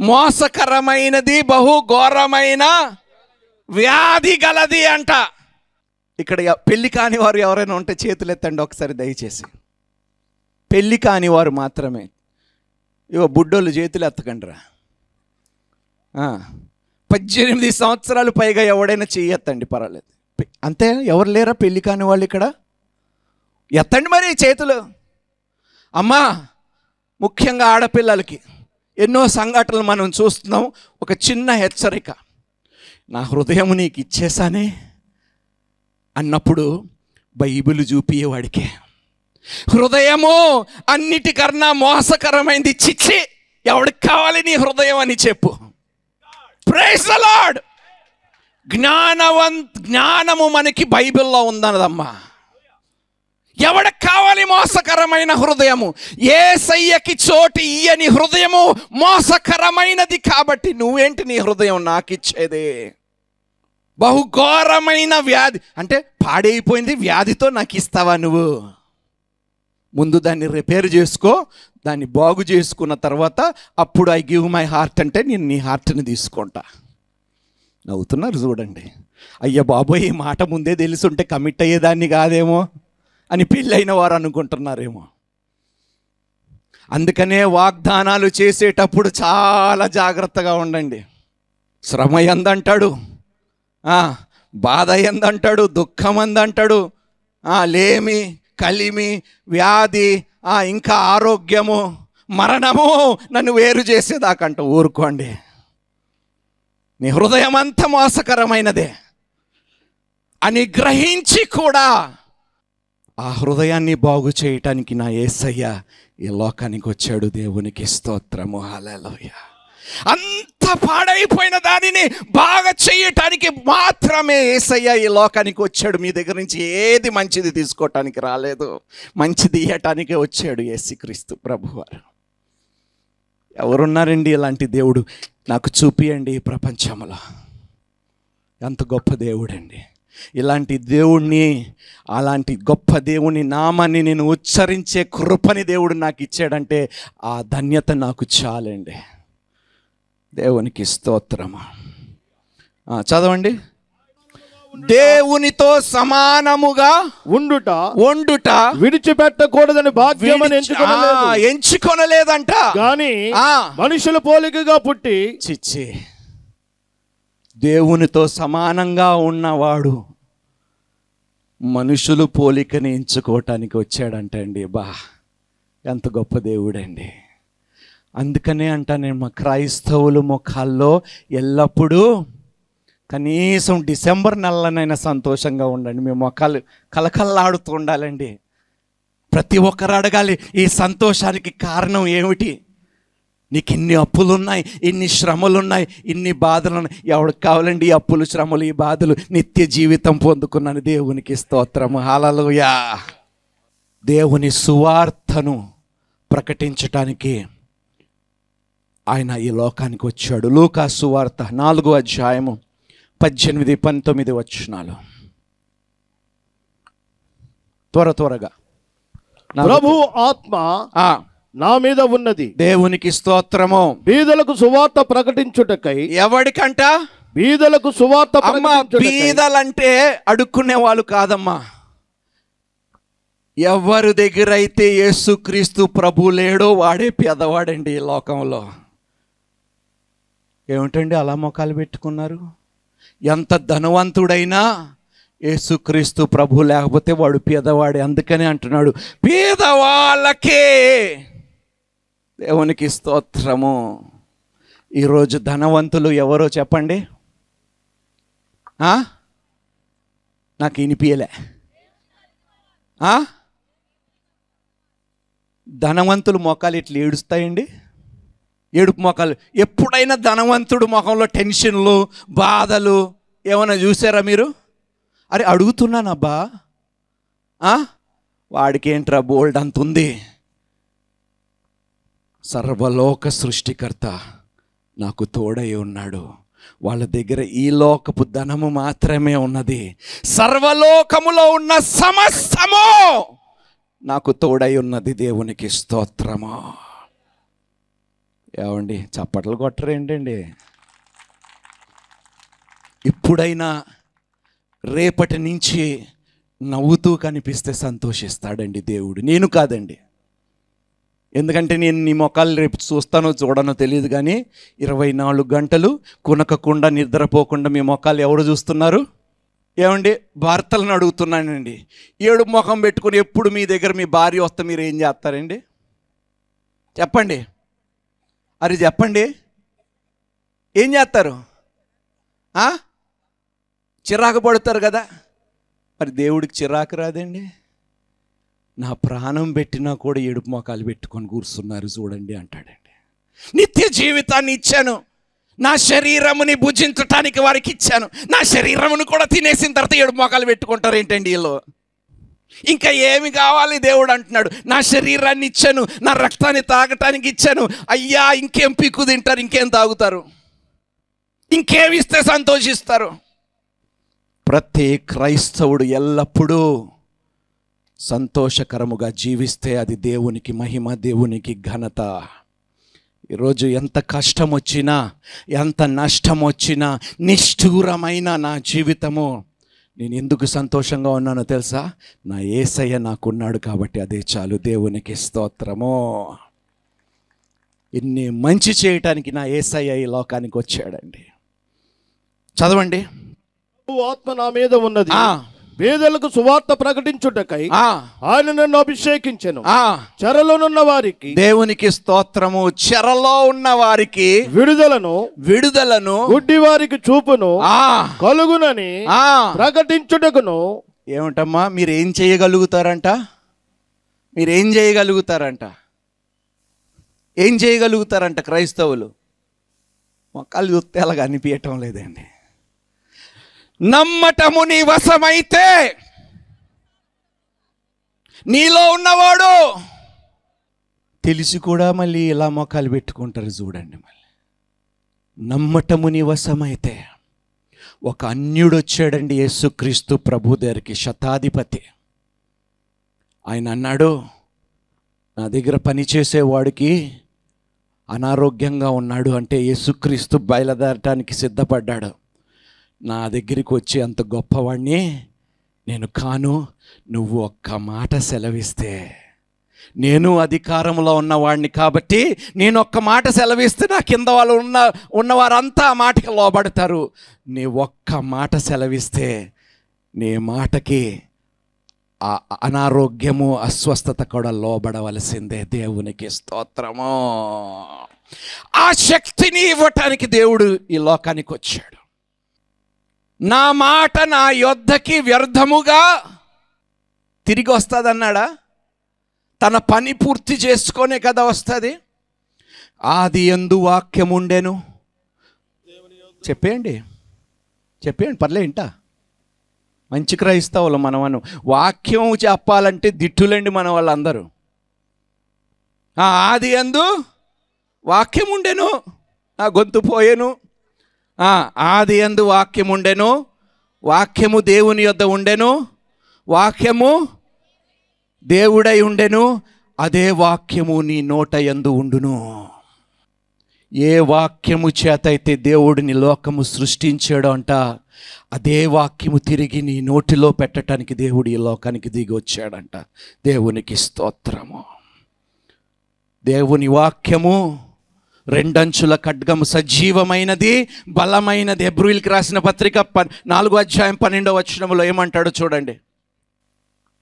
మోసకరమైనది, బహు ఘోరమైన వ్యాధి గలది అంట. ఇక్కడ పెళ్లి కాని వారు ఎవరైనా ఉంటే చేతులు ఎత్తండి ఒకసారి దయచేసి. పెళ్లి కాని వారు మాత్రమే. బుడ్డోళ్ళు చేతులు ఎత్తకండిరా. 18 సంవత్సరాలు పైగా ఎవడైనా చెయ్యెత్తండి, పర్వాలేదు. అంతే, ఎవరు లేరా పెళ్లి కాని వాళ్ళు ఇక్కడ? ఎత్తండి మరి చేతులు. అమ్మా, ముఖ్యంగా ఆడపిల్లలకి ఎన్నో సంఘటనలు మనం చూస్తున్నాం. ఒక చిన్న హెచ్చరిక, నా హృదయం నీకు ఇచ్చేసానే అన్నప్పుడు బైబిల్ చూపియేవాడికే. హృదయము అన్నిటికన్నా మోసకరమైంది. చిచ్చి, ఎవడికి కావాలి నీ హృదయం అని చెప్పు. Praise the Lord. జ్ఞానము మనకి బైబిల్లో ఉందన్నదమ్మా. ఎవడికి కావాలి మోసకరమైన హృదయము? యేసయ్యకి చోటు ఇయ్యని హృదయము మోసకరమైనది. కాబట్టి నువ్వేంటి నీ హృదయం నాకు ఇచ్చేదే? బహుఘోరమైన వ్యాధి అంటే పాడైపోయింది, వ్యాధితో నాకు ఇస్తావా నువ్వు? ముందు దాన్ని రిపేర్ చేసుకో, దాన్ని బాగు చేసుకున్న తర్వాత అప్పుడు ఐ గివ్ మై హార్ట్ అంటే నేను నీ హార్ట్ని తీసుకుంటా. నవ్వుతున్నారు చూడండి. అయ్య బాబోయ్, ఈ మాట ముందే తెలుసుంటే కమిట్ అయ్యేదాన్ని కాదేమో అని పెళ్ళైన వారు అనుకుంటున్నారేమో. అందుకనే వాగ్దానాలు చేసేటప్పుడు చాలా జాగ్రత్తగా ఉండండి. శ్రమ ఎందంటాడు, బాధ ఎందంటాడు, దుఃఖం ఎందంటాడు, లేమి, కలిమి, వ్యాధి, ఇంకా ఆరోగ్యము, మరణము నన్ను వేరు చేసేదాకంట. ఊరుకోండి, నీ హృదయం అంతా మోసకరమైనదే అని గ్రహించి కూడా ఆ హృదయాన్ని బాగు చేయటానికి నా యేసయ్య ఈ లోకానికి వచ్చాడు. దేవునికి స్తోత్రము, హల్లెలూయా. అంత పాడైపోయిన దానిని బాగా చేయటానికి మాత్రమే యేసయ్య ఈ లోకానికి వచ్చాడు. మీ దగ్గర నుంచి ఏది మంచిది తీసుకోవటానికి రాలేదు, మంచిది ఇయ్యటానికే వచ్చాడు యేసుక్రీస్తు ప్రభువారు. ఎవరున్నారండి ఇలాంటి దేవుడు? నాకు చూపియండి ఈ ప్రపంచంలో. ఎంత గొప్ప దేవుడండి. ఇలాంటి దేవుణ్ణి, అలాంటి గొప్ప దేవుని నామాన్ని నేను ఉచ్చరించే కృపని దేవుడు నాకు ఇచ్చాడంటే ఆ ధన్యత నాకు చాలండి. దేవునికి స్తోత్రము. చదవండి. దేవునితో సమానముగా ఉండుట విడిచిపెట్టకూడదని భాగ్యమని ఎంచుకొనలేదంట. కానీ మనుషుల పోలికగా పుట్టి, చిచ్చి, దేవునితో సమానంగా ఉన్నవాడు మనుషులు పోలికని ఎంచుకోవటానికి వచ్చాడంట అండి. ఎంత గొప్ప దేవుడండి. అందుకనే అంట, నేను మా క్రైస్తవులు ముఖాల్లో ఎల్లప్పుడూ కనీసం డిసెంబర్ నెలలోనైనా సంతోషంగా ఉండండి. మీ ముఖాలు కలకల్లాడుతూ ఉండాలండి. ప్రతి ఒక్కరు అడగాలి, ఈ సంతోషానికి కారణం ఏమిటి? నీకు ఇన్ని అప్పులున్నాయి, ఇన్ని శ్రమలున్నాయి, ఇన్ని బాధలున్నాయి. ఎవరికి కావాలండి ఈ అప్పులు, శ్రమలు, ఈ బాధలు? నిత్య జీవితం పొందుకున్నాను. దేవునికి స్తోత్రము, హల్లెలూయా. దేవుని సువార్తను ప్రకటించటానికి ఆయన ఈ లోకానికి వచ్చాడు. లూకా సువార్త 4వ అధ్యాయము 18-19 వచనాలు. త్వరగా. ప్రభు ఆత్మ నా మీద ఉన్నది. దేవునికి స్తోత్రము. బీదలకు సువార్త ప్రకటించుటకై. ఎవడికంట? బీదలకు సువార్త. బీదలంటే అడుక్కునే వాళ్ళు కాదమ్మా. ఎవరి దగ్గర అయితే యేసుక్రీస్తు ప్రభు లేడో వాడే పేదవాడండి ఈ లోకంలో. ఏమిటండి అలా మొఖాలు పెట్టుకున్నారు? ఎంత ధనవంతుడైనా యేసుక్రీస్తు ప్రభు లేకపోతే వాడు పేదవాడే. అందుకనే అంటున్నాడు, పేదవాళ్ళకే. దేవునికి స్తోత్రము. ఈరోజు ధనవంతులు ఎవరో చెప్పండి? నాకు వినిపించలే. ధనవంతులు మొఖాలు ఇట్లా ఏడుస్తాయండి? ఏడుపు మొఖాలు. ఎప్పుడైనా ధనవంతుడు మొఖంలో టెన్షన్లు, బాధలు ఏమైనా చూసారా మీరు? అరే అడుగుతున్నానబ్బా, వాడికి ఏంట్రా బోల్డ్ అంత ఉంది. సర్వలోక సృష్టికర్త నాకు తోడై ఉన్నాడు. వాళ్ళ దగ్గర ఈ లోకపు ధనము మాత్రమే ఉన్నది, సర్వలోకములో ఉన్న సమస్తము నాకు తోడై ఉన్నది. దేవునికి స్తోత్రము. ఏమండి చప్పట్లు కొట్టరు ఏంటండి? ఇప్పుడైనా రేపటి నుంచి నవ్వుతూ కనిపిస్తే సంతోషిస్తాడండి దేవుడు, నేను కాదండి. ఎందుకంటే నేను నీ మొఖాలు రేపు చూస్తానో చూడనో తెలియదు, కానీ 24 గంటలు కునకకుండా నిద్రపోకుండా మీ మొఖాలు ఎవరు చూస్తున్నారు? ఏమండి భర్తలను అడుగుతున్నానండి, ఏడు ముఖం పెట్టుకుని ఎప్పుడు మీ దగ్గర మీ భార్య వస్తే మీరు ఏం చేస్తారండి? చెప్పండి, అరే చెప్పండి, ఏం చేస్తారు? చిరాకు పడతారు కదా. మరి దేవుడికి చిరాకు రాదండి? నా ప్రాణం పెట్టినా కూడా ఏడుపు మొఖాలు పెట్టుకొని కూర్చున్నారు చూడండి అంటాడండి. నిత్య జీవితాన్ని ఇచ్చాను, నా శరీరముని భుజించటానికి వారికి ఇచ్చాను, నా శరీరమును కూడా తినేసిన తర్వాత ఏడుపు మొఖాలు పెట్టుకుంటారు ఏంటండి వీళ్ళు? ఇంకా ఏమి కావాలి? దేవుడు అంటున్నాడు, నా శరీరాన్ని ఇచ్చాను, నా రక్తాన్ని తాగటానికి ఇచ్చాను. అయ్యా ఇంకేం పిక్కు తింటారు, ఇంకేం తాగుతారు, ఇంకేమి ఇస్తే సంతోషిస్తారు? ప్రతి క్రైస్తవుడు ఎల్లప్పుడూ సంతోషకరముగా జీవిస్తే అది దేవునికి మహిమ, దేవునికి ఘనత. ఈరోజు ఎంత కష్టం వచ్చినా, ఎంత నష్టం వచ్చినా, నిష్ఠూరమైన నా జీవితము, నేను ఎందుకు సంతోషంగా ఉన్నానో తెలుసా? నా యేసయ్య నాకున్నాడు కాబట్టి అదే చాలు. దేవునికి స్తోత్రము. ఇన్ని మంచి చేయటానికి నా యేసయ్య ఈ లోకానికి వచ్చాడండి. చదవండి. ఆత్మ నా మీద ఉన్నది, పేదలకు సువార్త ప్రకటించుటకై ఆయన నన్ను అభిషేకించెను. చెరలోనున్న వారికి, దేవునికి స్తోత్రము, చెరలో ఉన్న వారికి విడుదలను, గుడ్డి వారికి చూపును కలుగునని ప్రకటించుటకును. ఏమిటమ్మా మీరేం చేయగలుగుతారంట? మీరేం చేయగలుగుతారంట? ఏం చేయగలుగుతారంట క్రైస్తవులు? మొక్కలు చూస్తే అలాగ అనిపించటం లేదండి. నమ్మటము నీ వశమైతే, నీలో ఉన్నవాడు తెలిసి కూడా మళ్ళీ ఇలా మొఖాలు పెట్టుకుంటారు చూడండి. మళ్ళీ నమ్మటము నీ వశమైతే. ఒక అన్యుడు వచ్చాడండి యేసుక్రీస్తు ప్రభు దగ్గరికి, శతాధిపతి. ఆయన అన్నాడు, నా దగ్గర పనిచేసేవాడికి అనారోగ్యంగా ఉన్నాడు అంటే యేసుక్రీస్తు బయలుదేరటానికి సిద్ధపడ్డాడు. నా దగ్గరికి వచ్చి అంత గొప్పవాడిని నేను కాను, నువ్వు ఒక్క మాట సెలవిస్తే, నేను అధికారంలో ఉన్నవాడిని కాబట్టి నేను ఒక్క మాట సెలవిస్తే నా కింద వాళ్ళు ఉన్నవారంతా ఆ మాటకి లోబడతారు. నీ ఒక్క మాట సెలవిస్తే నీ మాటకి ఆ అనారోగ్యము, అస్వస్థత కూడా లోబడవలసిందే. దేవునికి స్తోత్రము. ఆ శక్తిని ఇవ్వటానికి దేవుడు ఈ లోకానికి వచ్చాడు. నా మాట నా యొద్దకి వ్యర్థముగా తిరిగి వస్తుంది అన్నాడా? తన పని పూర్తి చేసుకొనే కదా వస్తుంది. ఆది యందు వాక్యం ఉండెను. చెప్పేయండి పర్లేంట. మంచి క్రైస్తవులు మనమను. వాక్యం చెప్పాలంటే దిట్టులండి మన వాళ్ళందరూ. ఆది యందు వాక్యం ఉండెను, నా గొంతు పోయేను. ఆది యందు వాక్యం ఉండెను, వాక్యము దేవుని యొద్ద ఉండెను, వాక్యము దేవుడై ఉండెను, అదే వాక్యము నీ నోట యందు ఉండును. ఏ వాక్యము చేత అయితే దేవుడిని లోకము సృష్టించాడో అంట, అదే వాక్యము తిరిగి నీ నోటిలో పెట్టడానికి దేవుడు ఈ లోకానికి దిగి వచ్చాడంట. దేవునికి స్తోత్రము. దేవుని వాక్యము రెండంచుల ఖడ్గము, సజీవమైనది, బలమైనది. హెబ్రీయులకు రాసిన పత్రిక 4:12 ఏమంటాడో చూడండి.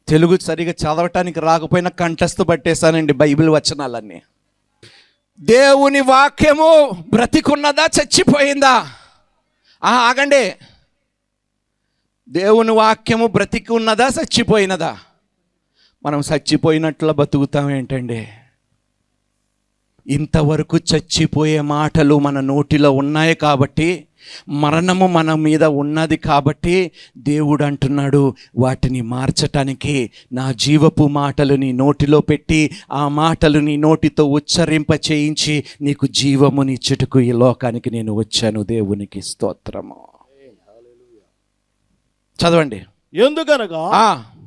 తెలుగు సరిగా చదవటానికి రాకపోయినా కంఠస్థ పట్టేశానండి బైబిల్ వచనాలన్నీ. దేవుని వాక్యము బ్రతికున్నదా, చచ్చిపోయిందా? ఆగండి. దేవుని వాక్యము బ్రతికి ఉన్నదా, చచ్చిపోయినదా? మనం చచ్చిపోయినట్ల బతుకుతాం ఏంటండి? ఇంతవరకు చచ్చిపోయే మాటలు మన నోటిలో ఉన్నాయి కాబట్టి, మరణము మన మీద ఉన్నది కాబట్టి దేవుడు అంటున్నాడు, వాటిని మార్చటానికి నా జీవపు మాటలు నీ నోటిలో పెట్టి ఆ మాటలు నీ నోటితో ఉచ్చరింప చేయించి నీకు జీవమునిచ్చుటకు ఈ లోకానికి నేను వచ్చాను. దేవునికి స్తోత్రము. చదవండి. ఎందుకనగా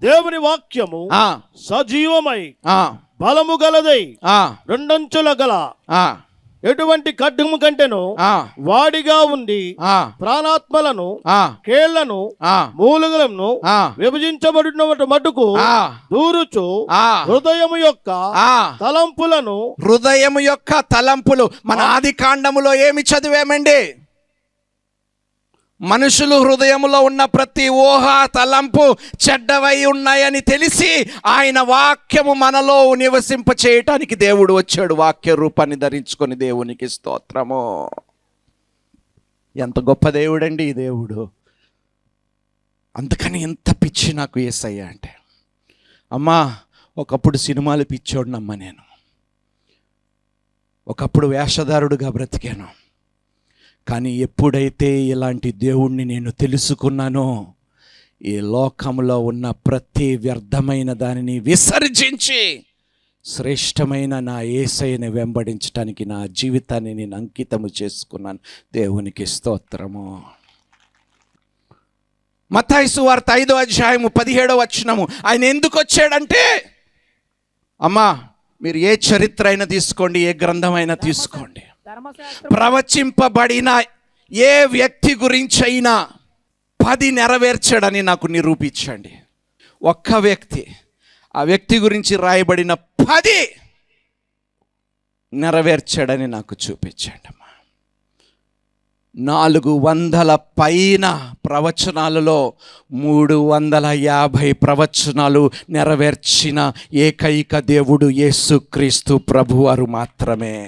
దేవుని వాక్యము సజీవమై బలము గలదై రెండంచుల గల ఎటువంటి ఖడ్గము కంటేను వాడిగా ఉండి ప్రాణాత్మలను కేళ్లను మూలుగులను విభజించబడిన మటుకు దూరుచు హృదయము యొక్క తలంపులు మన ఆది కాండములో ఏమి చదివామండి? మనుషులు హృదయములో ఉన్న ప్రతి ఊహ తలంపు చెడ్డవై ఉన్నాయని తెలిసి ఆయన వాక్యము మనలో నివసింప చేయటానికి దేవుడు వచ్చాడు, వాక్య రూపాన్ని ధరించుకొని. దేవునికి స్తోత్రము. ఎంత గొప్ప దేవుడండి ఈ దేవుడు. అందుకని ఎంత పిచ్చి నాకు యేసయ్య అంటే. అమ్మా, ఒకప్పుడు సినిమాలు పిచ్చోడినమ్మా నేను. ఒకప్పుడు వేషధారుడుగా బ్రతికాను. కానీ ఎప్పుడైతే ఇలాంటి దేవుణ్ణి నేను తెలుసుకున్నానో, ఈ లోకంలో ఉన్న ప్రతి వ్యర్థమైన దానిని విసర్జించి శ్రేష్టమైన నా యేసయ్యని వెంబడించడానికి నా జీవితాన్ని నేను అంకితము చేసుకున్నాను. దేవునికి స్తోత్రము. మత్తయి సువార్త 5వ అధ్యాయము 17వ వచనము. ఆయన ఎందుకు వచ్చాడంటే, అమ్మా మీరు ఏ చరిత్ర అయినా తీసుకోండి, ఏ గ్రంథం అయినా తీసుకోండి, ప్రవచింపబడిన ఏ వ్యక్తి గురించి అయినా 10 నెరవేర్చాడని నాకు నిరూపించండి. ఒక్క వ్యక్తి, ఆ వ్యక్తి గురించి రాయబడిన 10 నెరవేర్చాడని నాకు చూపించండి అమ్మా. 400 పైన ప్రవచనాలలో 350 ప్రవచనాలు నెరవేర్చిన ఏకైక దేవుడు యేసుక్రీస్తు ప్రభువారు మాత్రమే.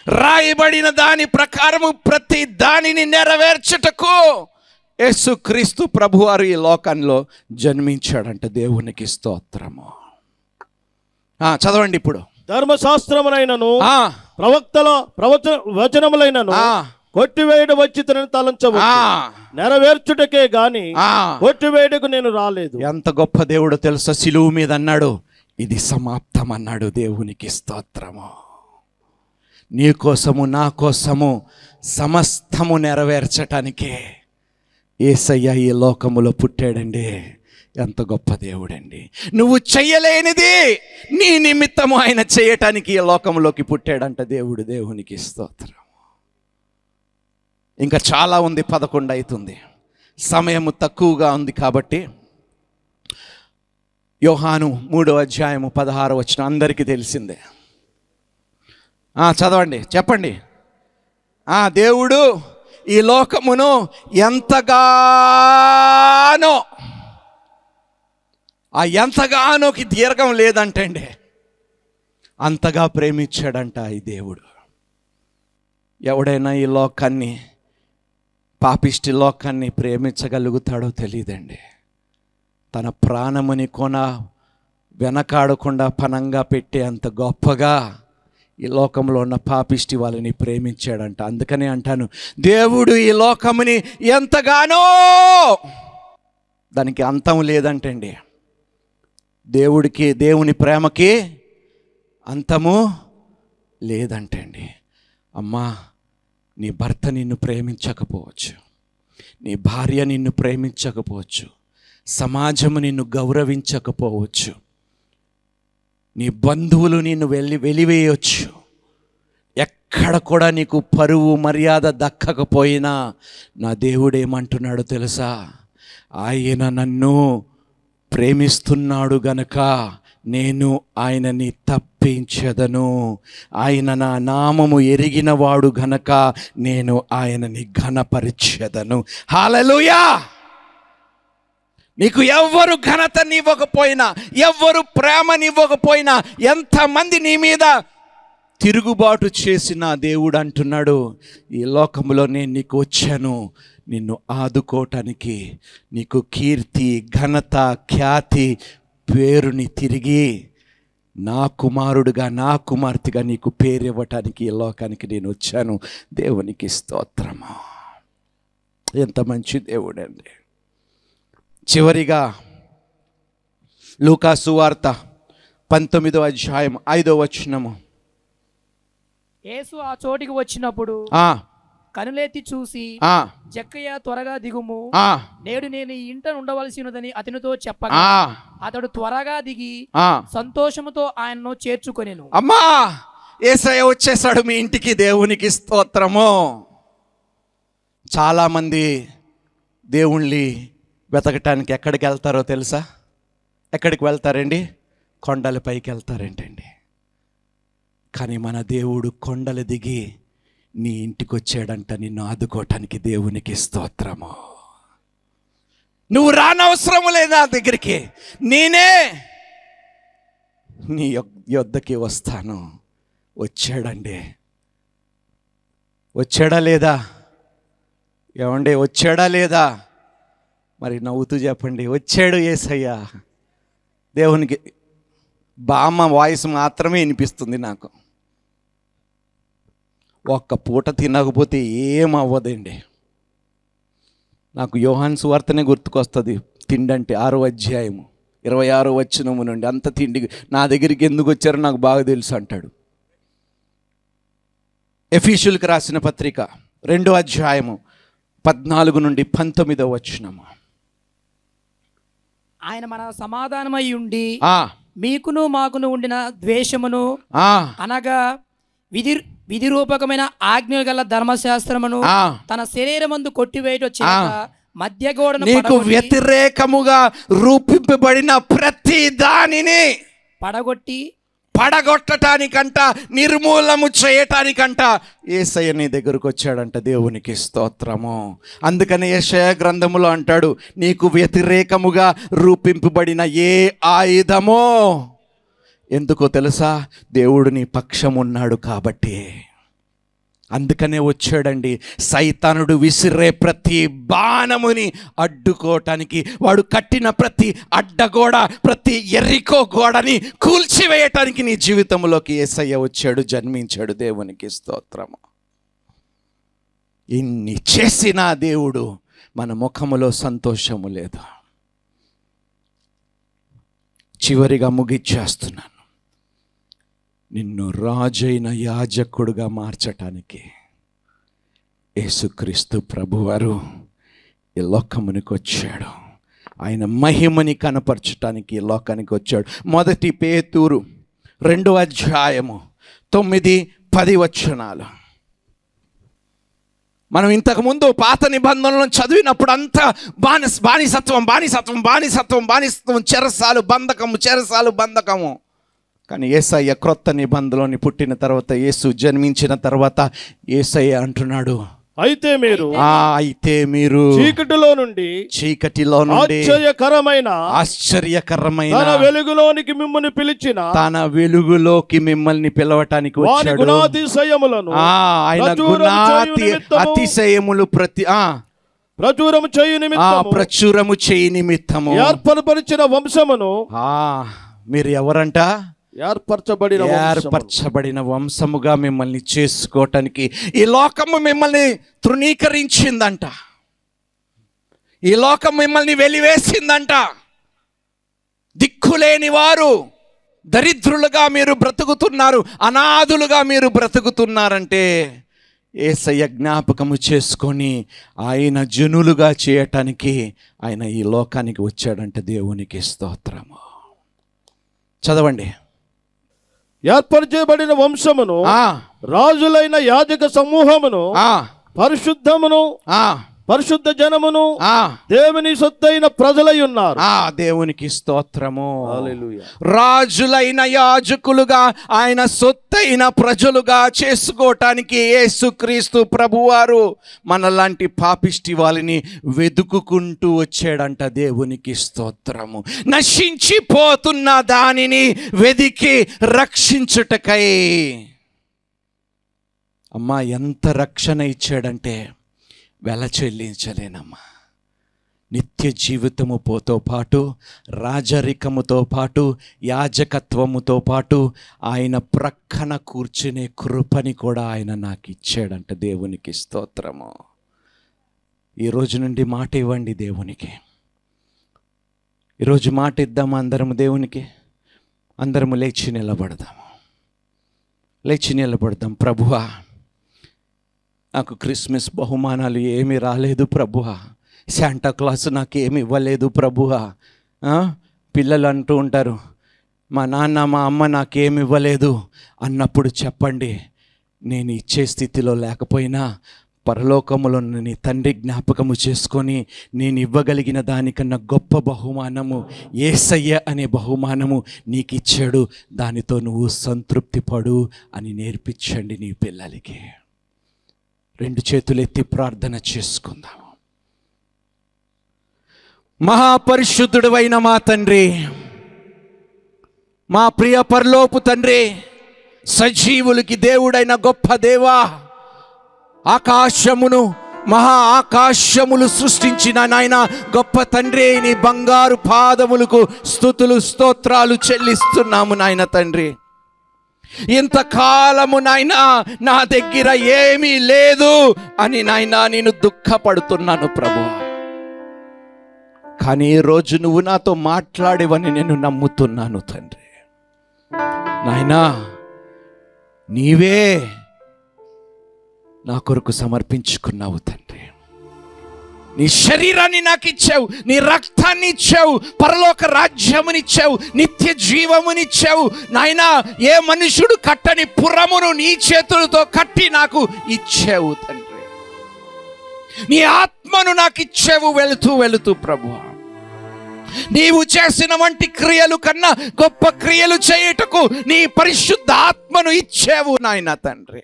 రాయబడిన దాని ప్రకారము ప్రతి దానిని నెరవేర్చుటకు యేసుక్రీస్తు ప్రభువారు ఈ లోకంలో జన్మించాడంట. దేవునికి స్తోత్రము. చదవండి ఇప్పుడు. ధర్మశాస్త్రములైనను ప్రవక్తల వచనములైనను కొట్టివేయడం వచ్చితనని తలంచవచ్చు, నెరవేర్చుటకే గాని కొట్టివేయటకు నేను రాలేదు. ఎంత గొప్ప దేవుడు తెలుసా? సిలువు మీద అన్నాడు, ఇది సమాప్తం అన్నాడు. దేవునికి స్తోత్రము. నీ కోసము నా కోసము సమస్తము నెరవేర్చటానికే యేసయ్య ఈ లోకములో పుట్టాడండి. ఎంత గొప్ప దేవుడండి. నువ్వు చెయ్యలేనిది నీ నిమిత్తము ఆయన చేయటానికి ఈ లోకంలోకి పుట్టాడంట దేవుడు. దేవునికి స్తోత్రం. ఇంకా చాలా ఉంది, 11 అవుతుంది, సమయము తక్కువగా ఉంది కాబట్టి యోహాను 3వ అధ్యాయము 16వ వచనం అందరికీ తెలిసిందే. చదవండి, చెప్పండి. దేవుడు ఈ లోకమును ఎంతగానోకి దీర్ఘం లేదంటండి, అంతగా ప్రేమించాడంట ఈ దేవుడు. ఎవడైనా ఈ లోకాన్ని, పాపిష్టి లోకాన్ని ప్రేమించగలుగుతాడో తెలియదండి. తన ప్రాణముని వెనకాడకుండా పనంగా పెట్టే అంత గొప్పగా ఈ లోకంలో ఉన్న పాపిష్టి వాళ్ళని ప్రేమించాడంట. అందుకనే అంటాను, దేవుడు ఈ లోకముని ఎంతగానో, దానికి అంతం లేదంటండి. దేవుని ప్రేమకి అంతము లేదంటండి. అమ్మా, నీ భర్త నిన్ను ప్రేమించకపోవచ్చు, నీ భార్య నిన్ను ప్రేమించకపోవచ్చు, సమాజము నిన్ను గౌరవించకపోవచ్చు, నీ బంధువులు నిన్ను వెలివేయవచ్చు, ఎక్కడ కూడా నీకు పరువు మర్యాద దక్కకపోయినా నా దేవుడు ఏమంటున్నాడు తెలుసా? ఆయన నన్ను ప్రేమిస్తున్నాడు గనక నేను ఆయనని తప్పించదను, ఆయన నా నామము ఎరిగినవాడు గనక నేను ఆయనని ఘనపరిచెదను. హల్లెలూయా. నీకు ఎవ్వరు ఘనతనివ్వకపోయినా, ఎవ్వరు ప్రేమనివ్వకపోయినా, ఎంతమంది నీ మీద తిరుగుబాటు చేసిన దేవుడు అంటున్నాడు, ఈ లోకంలో నేను నీకు వచ్చాను నిన్ను ఆదుకోవటానికి, నీకు కీర్తి ఘనత ఖ్యాతి పేరుని తిరిగి నా కుమారుడుగా, నా కుమార్తెగా నీకు పేరు ఇవ్వటానికి ఈ లోకానికి నేను వచ్చాను. దేవునికి స్తోత్రము. ఎంత మంచి దేవుడండి. చివరిగా లూకా సువార్త 19వ అధ్యాయం 5వ వచనము. యేసు ఆ చోటికి వచ్చినప్పుడు కనులెత్తి చూసి, జక్కయ్య త్వరగా దిగుము, నేడు నేను ఈ ఇంట ఉండవలసినదని అతనితో చెప్పగా అతడు త్వరగా దిగి సంతోషముతో ఆయనను చేర్చుకొనెను. అమ్మా, యేసయ్య వచ్చేసాడు మీ ఇంటికి. దేవునికి స్తోత్రము. చాలామంది దేవుణ్ణి వెతకటానికి ఎక్కడికి వెళ్తారో తెలుసా? ఎక్కడికి వెళ్తారండి? కొండలపైకి వెళ్తారేంటండి. కానీ మన దేవుడు కొండలు దిగి నీ ఇంటికి వచ్చాడంట, నిన్ను ఆదుకోవటానికి. దేవునికి స్తోత్రము. నువ్వు రానవసరము లేదా దగ్గరికి, నేనే నీ యొద్దకి వస్తాను. వచ్చాడండి. వచ్చాడా లేదా? ఏమండి, వచ్చాడా లేదా? మరి నవ్వుతూ చెప్పండి, వచ్చాడు యేసయ్య. దేవునికి బామ్మ వాయిస్ మాత్రమే వినిపిస్తుంది నాకు. ఒక్క పూట తినకపోతే ఏమవ్వదండి. నాకు యోహాను సువార్తనే గుర్తుకొస్తుంది. తిండంటే 6వ అధ్యాయము 26వ వచనము నుండి, అంత తిండి నా దగ్గరికి ఎందుకు వచ్చారో నాకు బాగా తెలుసు అంటాడు. ఎఫీషులకు రాసిన పత్రిక 2వ అధ్యాయము 14 నుండి 19వ వచనము. ఆయన మన సమాధానమై ఉండి మీకును మాకును ఉండిన ద్వేషమును అనగా విధి రూపకమైన ఆజ్ఞలు గల ధర్మశాస్త్రమును తన శరీరమందు కొట్టివేయటం చేత మధ్య గోడను నీకు వ్యతిరేకముగా రూపింపబడిన ప్రతి దానిని పడగొట్టటానికంట, నిర్మూలము చేయటానికంట యేసయ్య నీ దగ్గరకు వచ్చాడంట. దేవునికి స్తోత్రము. అందుకని యెషయా గ్రంథములో అంటాడు, నీకు వ్యతిరేకముగా రూపింపబడిన ఏ ఆయుధమో, ఎందుకో తెలుసా? దేవుడు నీ పక్షం ఉన్నాడు కాబట్టి. అందుకనే వచ్చాడండి. సైతానుడు విసిరే ప్రతి బాణముని అడ్డుకోవటానికి, వాడు కట్టిన ప్రతి అడ్డగోడ, ప్రతి ఎర్రికో గోడని కూల్చివేయటానికి నీ జీవితంలోకి యేసయ్య వచ్చాడు, జన్మించాడు. దేవునికి స్తోత్రము. ఇన్ని చేసిన దేవుడు మన ముఖములో సంతోషము లేదు. చివరిగా ముగిచ్చేస్తున్నాను. నిన్ను రాజైన యాజకుడుగా మార్చటానికి యేసుక్రీస్తు ప్రభువారు ఈ లోకమునికి వచ్చాడు. ఆయన మహిమని కనపరచటానికి ఈ లోకానికి వచ్చాడు. 1 పేతురు 2వ అధ్యాయము 9-10 వచనాలు. మనం ఇంతకుముందు పాత నిబంధనలను చదివినప్పుడు అంతా బానిసత్వం, చెరసాలు బంధకము. కానీ యేసయ్య క్రొత్త నిబంధనలోని పుట్టిన తర్వాత, యేసు జన్మించిన తర్వాత యేసయ్య అంటున్నాడు, అయితే మీరు చీకటిలో నుండి ఆశ్చర్యకరమైన తన వెలుగులోనికి మిమ్మల్ని పిలిచిన, తన వెలుగులోకి మిమ్మల్ని పిలవటానికి వచ్చాడు. ఆయన గుణాతి అతిశయములు ప్రచురము చేయి నిమిత్తము ఏర్పరపరిచిన వంశమును. మీరు ఎవరంట? ఏర్పరచబడిన వంశముగా మిమ్మల్ని చేసుకోవటానికి ఈ లోకము మిమ్మల్ని తృణీకరించిందంట. ఈ లోకం మిమ్మల్ని వెలివేసిందంట. దిక్కులేని వారు, దరిద్రులుగా మీరు బ్రతుకుతున్నారు, అనాథులుగా మీరు బ్రతుకుతున్నారంటే యేసయ్య జ్ఞాపకము చేసుకొని ఆయన జనులుగా చేయటానికి ఆయన ఈ లోకానికి వచ్చాడంటే దేవునికి స్తోత్రము. చదవండి. ఏర్పరచబడిన వంశమును, రాజులైన యాజక సమూహమును, పరిశుద్ధమును, పరిశుద్ధ జనమును, దేవుని సొత్తైన ప్రజలై ఉన్నారు. దేవునికి స్తోత్రము. రాజులైన యాజకులుగా, ఆయన సొత్తైన ప్రజలుగా చేసుకోవటానికి యేసుక్రీస్తు ప్రభువారు మనలాంటి పాపిష్టి వాళ్ళని వెతుకుకుంటూ వచ్చాడంట. దేవునికి స్తోత్రము. నశించిపోతున్న దానిని వెదికి రక్షించుటకై. అమ్మా, ఎంత రక్షణ ఇచ్చాడంటే వెల చెల్లించలేనమ్మా. నిత్య జీవితముతో పాటు, రాజరికముతో పాటు, యాజకత్వముతో పాటు ఆయన ప్రక్కన కూర్చునే కృపని కూడా ఆయన నాకు ఇచ్చాడంట. దేవునికి స్తోత్రము. ఈ రోజు నుండి మాట ఇవ్వండి దేవునికి. ఈరోజు మాట ఇద్దాము అందరము దేవునికి. అందరము లేచి నిలబడదాము. లేచి నిలబడదాం. ప్రభువా, నాకు క్రిస్మస్ బహుమానాలు ఏమీ రాలేదు ప్రభువా. శాంటా క్లాస్ నాకు ఏమి ఇవ్వలేదు ప్రభువా. పిల్లలు అంటూ ఉంటారు, మా నాన్న మా అమ్మ నాకేమి ఇవ్వలేదు అన్నప్పుడు చెప్పండి, నేను ఇచ్చే స్థితిలో లేకపోయినా పరలోకములో నీ తండ్రి జ్ఞాపకము చేసుకొని నేను ఇవ్వగలిగిన దానికన్నా గొప్ప బహుమానము యేసయ్య అనే బహుమానము నీకు ఇచ్చాడు, దానితో నువ్వు సంతృప్తి పడు అని నేర్పించండి నీ పిల్లలకి. రెండు చేతులు ఎత్తి ప్రార్థన చేసుకుందాం. మహాపరిశుద్ధుడైన మా తండ్రి, మా ప్రియ పరలోపు తండ్రి, సజీవులకి దేవుడైన గొప్ప దేవా, ఆకాశమును మహా ఆకాశములు సృష్టించిన నాయన గొప్ప తండ్రి, నీ బంగారు పాదములకు స్తుతులు స్తోత్రాలు చెల్లిస్తున్నాము నాయన తండ్రి. ఇంతకాలము నాయన నా దగ్గర ఏమీ లేదు అని నాయన నేను దుఃఖపడుతున్నాను ప్రభువా. కానీ ఈరోజు నువ్వు నాతో మాట్లాడేవని నేను నమ్ముతున్నాను తండ్రి. నాయనా, నీవే నా కొరకు సమర్పించుకున్నావు తండ్రి. నీ శరీరాన్ని నాకు ఇచ్చావు, నీ రక్తాన్ని ఇచ్చావు, పరలోక రాజ్యమునిచ్చావు, నిత్య జీవమునిచ్చావు నాయనా. ఏ మనుషుడు కట్టని పురమును నీ చేతులతో కట్టి నాకు ఇచ్చావు తండ్రి. నీ ఆత్మను నాకు ఇచ్చావు వెళుతూ వెళుతూ ప్రభువా. నీవు చేసిన వంటి క్రియలు కన్నా గొప్ప క్రియలు చేయుటకు నీ పరిశుద్ధ ఆత్మను ఇచ్చావు నాయన తండ్రి.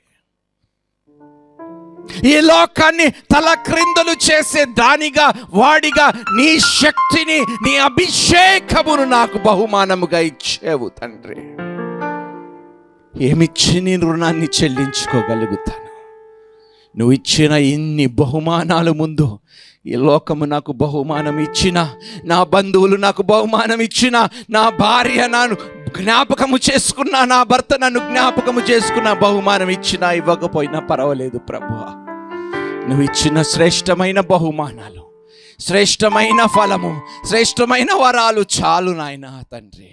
ఈ లోకాన్ని తల క్రిందలు చేసే దానిగా వాడిగా నీ శక్తిని, నీ అభిషేకమును నాకు బహుమానముగా ఇచ్చావు తండ్రి. ఏమిచ్చి నీ రుణాన్ని చెల్లించుకోగలుగుతాను? నువ్వు ఇచ్చిన ఇన్ని బహుమానాల ముందు ఈ లోకము నాకు బహుమానం ఇచ్చిన, నా బంధువులు నాకు బహుమానం ఇచ్చిన, నా భార్య నన్ను జ్ఞాపకము చేసుకున్నా, నా భర్త నన్ను జ్ఞాపకము చేసుకున్న, బహుమానం ఇచ్చినా ఇవ్వకపోయినా పర్వాలేదు ప్రభువా. నువ్వు ఇచ్చిన శ్రేష్టమైన బహుమానాలు, శ్రేష్టమైన ఫలము, శ్రేష్టమైన వరాలు చాలు నాయనా తండ్రి.